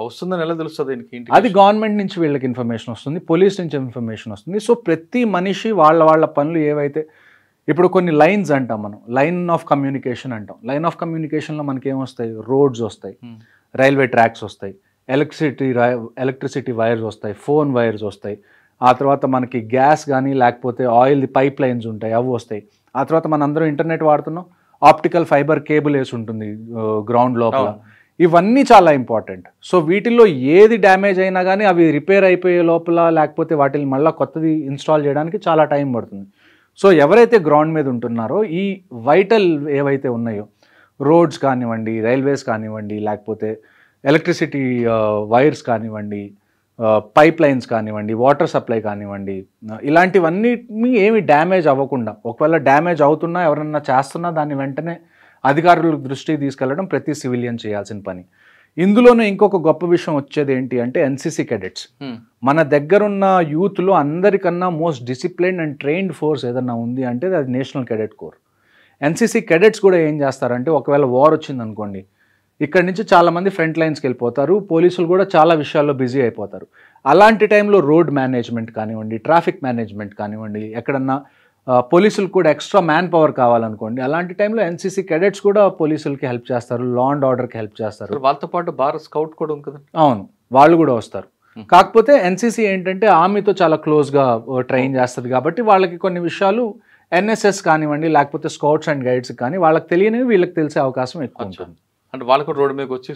వస్తుందని ఎలా తెలుస్తుంది? అది గవర్నమెంట్ నుంచి వీళ్ళకి ఇన్ఫర్మేషన్ వస్తుంది, పోలీస్ నుంచి ఇన్ఫర్మేషన్ వస్తుంది. సో ప్రతి మనిషి వాళ్ళ పనులు ఏవైతే, ఇప్పుడు కొన్ని లైన్స్ అంటాం మనం, లైన్ ఆఫ్ కమ్యూనికేషన్ అంటాం. లైన్ ఆఫ్ కమ్యూనికేషన్లో మనకి ఏమొస్తాయి? రోడ్స్ వస్తాయి, రైల్వే ట్రాక్స్ వస్తాయి, ఎలక్ట్రిసిటీ వైర్స్ వస్తాయి, ఫోన్ వైర్స్ వస్తాయి. ఆ తర్వాత మనకి గ్యాస్ కానీ లేకపోతే ఆయిల్ పైప్ లైన్స్ ఉంటాయి, అవి వస్తాయి. ఆ తర్వాత మనందరం ఇంటర్నెట్ వాడుతున్నాం, ఆప్టికల్ ఫైబర్ కేబుల్ వేసి ఉంటుంది గ్రౌండ్ లోపల. ఇవన్నీ చాలా ఇంపార్టెంట్. సో వీటిల్లో ఏది డ్యామేజ్ అయినా కానీ అవి రిపేర్ అయిపోయే లోపల లేకపోతే వాటిని మళ్ళీ కొత్తది ఇన్స్టాల్ చేయడానికి చాలా టైం పడుతుంది. సో ఎవరైతే గ్రౌండ్ మీద ఉంటున్నారో ఈ వైటల్ ఏవైతే ఉన్నాయో, రోడ్స్ కానివ్వండి, రైల్వేస్ కానివ్వండి, లేకపోతే ఎలక్ట్రిసిటీ వైర్స్ కానివ్వండి, పైప్ లైన్స్ కానివ్వండి, వాటర్ సప్లై కానివ్వండి, ఇలాంటివన్నీ ఏమి డ్యామేజ్ అవ్వకుండా, ఒకవేళ డ్యామేజ్ అవుతున్నా ఎవరన్నా చేస్తున్నా దాన్ని వెంటనే అధికారుల దృష్టికి తీసుకెళ్లడం ప్రతి సివిలియన్ చేయాల్సిన పని. ఇందులోనే ఇంకొక గొప్ప విషయం వచ్చేది ఏంటి అంటే ఎన్సీసీ కెడెట్స్. మన దగ్గరున్న యూత్లో అందరికన్నా most disciplined and trained force ఏదన్నా ఉంది అంటే అది national cadet core. NCC cadets కూడా ఏం చేస్తారంటే ఒకవేళ వార్ వచ్చింది అనుకోండి, ఇక్కడ నుంచి చాలామంది ఫ్రంట్ లైన్స్కి వెళ్ళిపోతారు, పోలీసులు కూడా చాలా విషయాల్లో బిజీ అయిపోతారు. అలాంటి టైంలో రోడ్ మేనేజ్మెంట్ కానివ్వండి, ట్రాఫిక్ మేనేజ్మెంట్ కానివ్వండి, ఎక్కడన్నా పోలీసులు కూడా ఎక్స్ట్రా మ్యాన్ పవర్ కావాలనుకోండి, అలాంటి టైంలో ఎన్సీసీ కెడెట్స్ కూడా పోలీసులకి హెల్ప్ చేస్తారు, లా అండ్ ఆర్డర్కి హెల్ప్ చేస్తారు. వాళ్ళతో పాటు భారత్ స్కౌట్ కూడా ఉంది కదా. అవును, వాళ్ళు కూడా వస్తారు. కాకపోతే ఎన్సీసీ ఏంటంటే ఆర్మీతో చాలా క్లోజ్గా ట్రైన్ చేస్తుంది కాబట్టి వాళ్ళకి కొన్ని విషయాలు ఎన్ఎస్ఎస్ కానివ్వండి లేకపోతే స్కౌట్స్ అండ్ గైడ్స్ కానీ వాళ్ళకి తెలియనివి వీళ్ళకి తెలిసే అవకాశం ఎక్కువ ఉంటుంది. అంటే వాళ్ళకు రోడ్డు మీదకి వచ్చి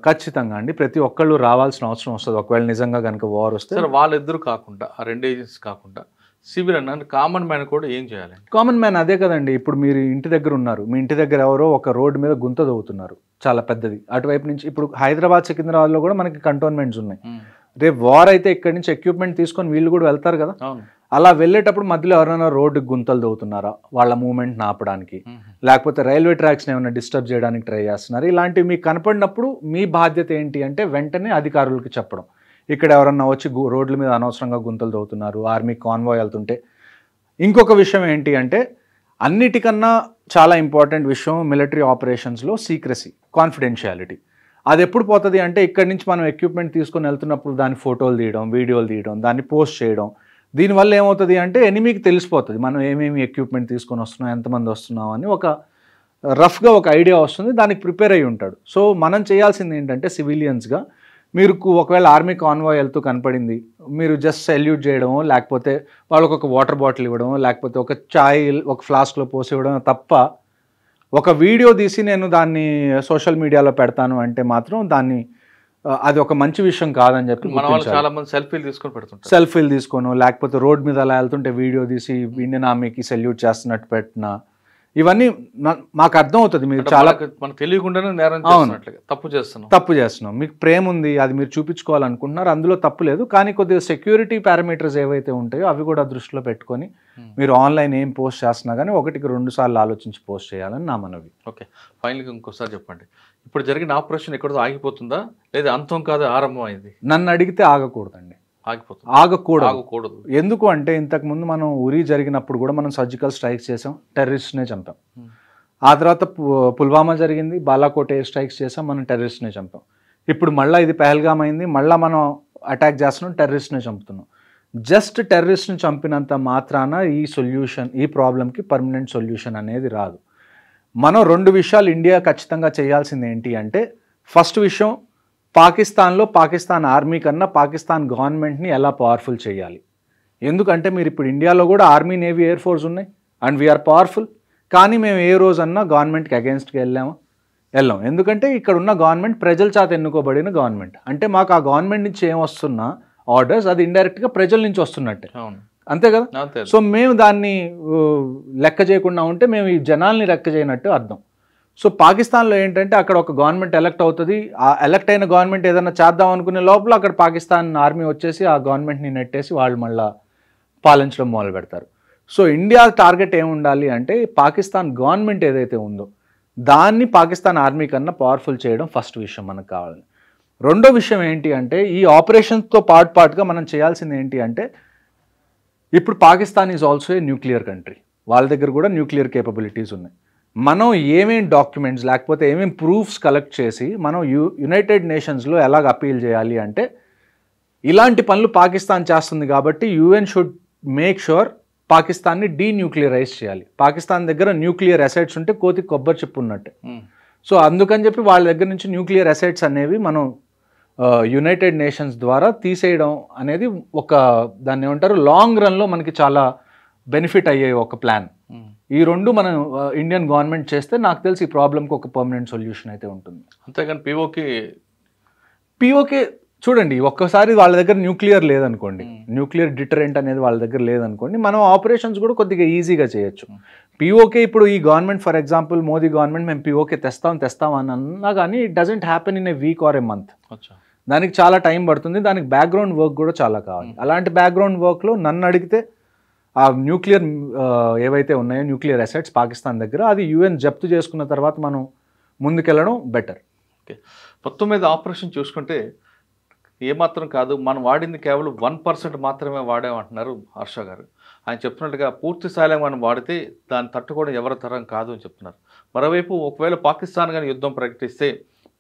ఖచ్చితంగా అండి ప్రతి ఒక్కళ్ళు రావాల్సిన అవసరం వస్తుంది ఒకవేళ నిజంగా కనుక వార్ వస్తే. సార్ వాళ్ళిద్దరు కాకుండా ఆ రెండు ఏజెన్సీస్ కాకుండా సివిల్ అన్న కామన్ మ్యాన్ కూడా ఏం చేయాలండి? కామన్ మ్యాన్ అదే కదండి, ఇప్పుడు మీరు ఇంటి దగ్గర ఉన్నారు, మీ ఇంటి దగ్గర ఎవరో ఒక రోడ్డు మీద గుంత తవ్వుతున్నారు చాలా పెద్దది, అటువైపు నుంచి ఇప్పుడు హైదరాబాద్ సికింద్రాబాద్లో కూడా మనకి కంటోన్మెంట్స్ ఉన్నాయి. రేపు వార్ అయితే ఇక్కడి నుంచి ఎక్విప్మెంట్ తీసుకొని వీళ్ళు కూడా వెళ్తారు కదా, అలా వెళ్ళేటప్పుడు మధ్యలో ఎవరైనా రోడ్డుకి గుంతలు తవ్వుతున్నారా వాళ్ళ మూవ్మెంట్ ఆపడానికి, లేకపోతే రైల్వే ట్రాక్స్ ఏమైనా డిస్టర్బ్ చేయడానికి ట్రై చేస్తున్నారు, ఇలాంటివి మీకు కనపడినప్పుడు మీ బాధ్యత ఏంటి అంటే వెంటనే అధికారులకు చెప్పడం. ఇక్కడ ఎవరన్నా వచ్చి రోడ్ల మీద అనవసరంగా గుంతలు తవ్వుతున్నారు, ఆర్మీ కాన్వాయ్ వెళ్తుంటే. ఇంకొక విషయం ఏంటి అంటే అన్నిటికన్నా చాలా ఇంపార్టెంట్ విషయం మిలిటరీ ఆపరేషన్స్లో సీక్రసీ, కాన్ఫిడెన్షియాలిటీ. అది ఎప్పుడు పోతుంది అంటే ఇక్కడి నుంచి మనం ఎక్విప్మెంట్ తీసుకొని వెళ్తున్నప్పుడు దాని ఫోటోలు తీయడం, వీడియోలు తీయడం, దాన్ని పోస్ట్ చేయడం, దీనివల్ల ఏమవుతుంది అంటే ఎనిమీకి తెలిసిపోతుంది మనం ఏమేమి ఎక్విప్మెంట్ తీసుకొని వస్తున్నాం, ఎంతమంది వస్తున్నాం అని ఒక రఫ్గా ఒక ఐడియా వస్తుంది, దానికి ప్రిపేర్ అయ్యి ఉంటాడు. సో మనం చేయాల్సింది ఏంటంటే సివిలియన్స్గా మీరు ఒకవేళ ఆర్మీ కాన్వాయ్ వెళ్తూ కనపడింది, మీరు జస్ట్ సెల్యూట్ చేయడమో లేకపోతే వాళ్ళకు ఒక వాటర్ బాటిల్ ఇవ్వడమో లేకపోతే ఒక చాయ్ ఒక ఫ్లాస్క్లో పోసి ఇవ్వడం తప్ప ఒక వీడియో తీసి నేను దాన్ని సోషల్ మీడియాలో పెడతాను అంటే మాత్రం దాన్ని అది ఒక మంచి విషయం కాదని చెప్పి చాలా మంది సెల్ఫీలు తీసుకొని పెడుతుంటారు. సెల్ఫీలు తీసుకోను లేకపోతే రోడ్ మీద అలా వెళ్తుంటే వీడియో తీసి ఇండియన్ ఆర్మీకి సెల్యూట్ చేస్తున్నట్టు పెట్టిన ఇవన్నీ మాకు అర్థం అవుతుంది. మీరు చాలా మనకు తెలియకుండానే నేరం తప్పు చేస్తున్నాం. మీకు ప్రేమ ఉంది, అది మీరు చూపించుకోవాలనుకుంటున్నారు, అందులో తప్పు లేదు. కానీ కొద్దిగా సెక్యూరిటీ పారామీటర్స్ ఏవైతే ఉంటాయో అవి కూడా దృష్టిలో పెట్టుకొని మీరు ఆన్లైన్ ఏం పోస్ట్ చేస్తున్నా కానీ 1-2 సార్లు ఆలోచించి పోస్ట్ చేయాలని నా మనవి. ఓకే, ఫైనల్గా ఇంకోసారి చెప్పండి, ఇప్పుడు జరిగిన ఆపరేషన్ ఎక్కడో ఆగిపోతుందా లేదా అంతం కాదు ఆరంభం అయింది? నన్ను అడిగితే ఆగకూడదండి, ఆగకూడదు. ఎందుకు అంటే ఇంతకుముందు మనం ఉరి జరిగినప్పుడు కూడా మనం సర్జికల్ స్ట్రైక్స్ చేసాం, టెర్రరిస్ట్నే చంపాం. ఆ తర్వాత పుల్వామా జరిగింది, బాలాకోట్ ఎయిర్ స్ట్రైక్స్ చేసాం, మనం టెర్రరిస్ట్నే చంపాం. ఇప్పుడు మళ్ళీ ఇది పహల్గామ్ అయింది, మళ్ళీ మనం అటాక్ చేస్తున్నాం, టెర్రరిస్ట్నే చంపుతున్నాం. జస్ట్ టెర్రరిస్ట్ని చంపినంత మాత్రాన ఈ ప్రాబ్లంకి పర్మనెంట్ సొల్యూషన్ అనేది రాదు. మనం 2 విషయాలు ఇండియా ఖచ్చితంగా చేయాల్సింది ఏంటి అంటే ఫస్ట్ విషయం పాకిస్తాన్లో పాకిస్తాన్ ఆర్మీ కన్నా పాకిస్తాన్ గవర్నమెంట్ని ఎలా పవర్ఫుల్ చేయాలి. ఎందుకంటే మీరు ఇప్పుడు ఇండియాలో కూడా ఆర్మీ, నేవీ, ఎయిర్ ఫోర్స్ ఉన్నాయి అండ్ వీఆర్ పవర్ఫుల్. కానీ మేము ఏ రోజన్నా గవర్నమెంట్కి అగేన్స్ట్కి వెళ్ళాం. ఎందుకంటే ఇక్కడ ఉన్న గవర్నమెంట్ ప్రజల చేత ఎన్నుకోబడిన గవర్నమెంట్. అంటే మాకు ఆ గవర్నమెంట్ నుంచి ఏమొస్తున్నా ఆర్డర్స్ అది ఇండైరెక్ట్గా ప్రజల నుంచి వస్తున్నట్టే, అంతే కదా. సో మేము దాన్ని లెక్క చేయకుండా ఉంటే మేము ఈ జనాల్ని లెక్క చేయనట్టు అర్థం. సో పాకిస్తాన్లో ఏంటంటే అక్కడ ఒక గవర్నమెంట్ ఎలక్ట్ అవుతుంది, ఆ ఎలక్ట్ అయిన గవర్నమెంట్ ఏదైనా చేద్దాం అనుకునే లోపల అక్కడ పాకిస్తాన్ ఆర్మీ వచ్చేసి ఆ గవర్నమెంట్ని నెట్టేసి వాళ్ళు మళ్ళీ పాలించడం మొదలు పెడతారు. సో ఇండియా టార్గెట్ ఏముండాలి అంటే పాకిస్తాన్ గవర్నమెంట్ ఏదైతే ఉందో దాన్ని పాకిస్తాన్ ఆర్మీ కన్నా పవర్ఫుల్ చేయడం ఫస్ట్ విషయం మనకు కావాలి. రెండో విషయం ఏంటి అంటే ఈ ఆపరేషన్స్తో పాటుగా మనం చేయాల్సింది ఏంటి అంటే ఇప్పుడు Pakistan is also a nuclear country, వాళ్ళ దగ్గర కూడా న్యూక్లియర్ కేపబిలిటీస్ ఉన్నాయి. మనం ఏమేం డాక్యుమెంట్స్ లేకపోతే ఏమేం ప్రూఫ్స్ కలెక్ట్ చేసి మనం యునైటెడ్ నేషన్స్లో ఎలాగ అపీల్ చేయాలి అంటే ఇలాంటి పనులు పాకిస్తాన్ చేస్తుంది కాబట్టి యుఎన్ షుడ్ మేక్ షూర్ పాకిస్తాన్ని డీన్యూక్లియరైజ్ చేయాలి. పాకిస్తాన్ దగ్గర న్యూక్లియర్ అసెట్స్ ఉంటే కోతికి కొబ్బరి చెప్పు ఉన్నట్టే. సో అందుకని చెప్పి వాళ్ళ దగ్గర నుంచి న్యూక్లియర్ అసెట్స్ అనేవి మనం యునైటెడ్ నేషన్స్ ద్వారా తీసేయడం అనేది ఒక దాన్ని ఏమంటారు లాంగ్ రన్లో మనకి చాలా బెనిఫిట్ అయ్యే ఒక ప్లాన్. ఈ 2 మనం ఇండియన్ గవర్నమెంట్ చేస్తే నాకు తెలిసి ఈ ప్రాబ్లంకి ఒక పర్మనెంట్ సొల్యూషన్ అయితే ఉంటుంది. అంతేగాని పిఓకే చూడండి, ఒక్కసారి వాళ్ళ దగ్గర న్యూక్లియర్ లేదనుకోండి, న్యూక్లియర్ డిటరెంట్ అనేది వాళ్ళ దగ్గర లేదనుకోండి, మనం ఆపరేషన్స్ కూడా కొద్దిగా ఈజీగా చేయొచ్చు. పిఓకే ఇప్పుడు ఈ government for example Modi government మేము పిఓకే తెస్తాం అని అన్నా కానీ it doesn't happen in a week or A month. దానికి చాలా టైం పడుతుంది, దానికి బ్యాక్గ్రౌండ్ వర్క్ కూడా చాలా కావాలి. అలాంటి బ్యాక్గ్రౌండ్ వర్క్లో నన్ను అడిగితే ఆ న్యూక్లియర్ ఏవైతే ఉన్నాయో న్యూక్లియర్ అసెట్స్ పాకిస్తాన్ దగ్గర అది యుఎన్ జప్తు చేసుకున్న తర్వాత మనం ముందుకెళ్ళడం బెటర్. ఓకే, మొత్తం మీద ఆపరేషన్ చూసుకుంటే ఏమాత్రం కాదు, మనం వాడింది కేవలం 1% మాత్రమే వాడామంటున్నారు హర్ష గారు. ఆయన చెప్తున్నట్టుగా పూర్తి స్థాయిలో మనం వాడితే దాన్ని తట్టుకోవడం ఎవరి తరం కాదు అని చెప్తున్నారు. మరోవైపు ఒకవేళ పాకిస్తాన్ కానీ యుద్ధం ప్రకటిస్తే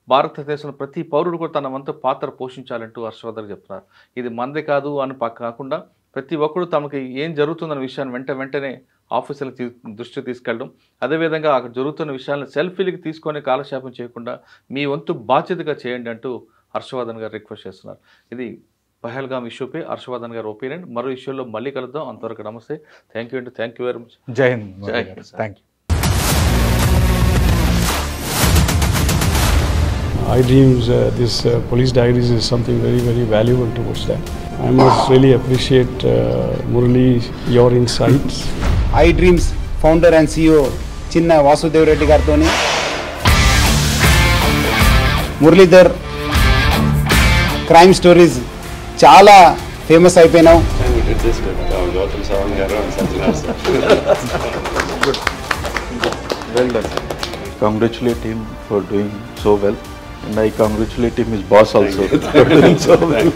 భారతదేశంలో ప్రతి పౌరుడు కూడా తన వంతు పాత్ర పోషించాలంటూ హర్షవర్ధన్ చెప్తున్నారు. ఇది మందే కాదు అని కాకుండా ప్రతి ఒక్కరు తమకి ఏం జరుగుతుందన్న విషయాన్ని వెంటనే ఆఫీసులకు దృష్టి తీసుకెళ్ళడం, అదేవిధంగా అక్కడ జరుగుతున్న విషయాలను సెల్ఫీలకి తీసుకొని కాలక్షేపం చేయకుండా మీ వంతు బాధ్యతగా చేయండి అంటూ హర్షవర్ధన్ గారు రిక్వెస్ట్ చేస్తున్నారు. ఇది పహల్గామ్ ఇష్యూపై హర్షవర్ధన్ గారి ఒపీనియన్. మరో ఇష్యూలో మళ్ళీ కలుద్దాం. అంతవరకు నమస్తే. థ్యాంక్ యూ అండి. Thank you very much. జై హింద్. జై Hind. Thank you. iDreams, this police diaries is something very, very valuable towards that. I must really appreciate Murali, your insights. iDreams founder and CEO చిన్న వాసుదేవ్ రెడ్డి గారితో మురళీధర్ క్రైమ్ స్టోరీస్ చాలా famous అయిపోయినావు. Well done. Congratulate him for doing so well, and I congratulate him, his boss also, for doing so well.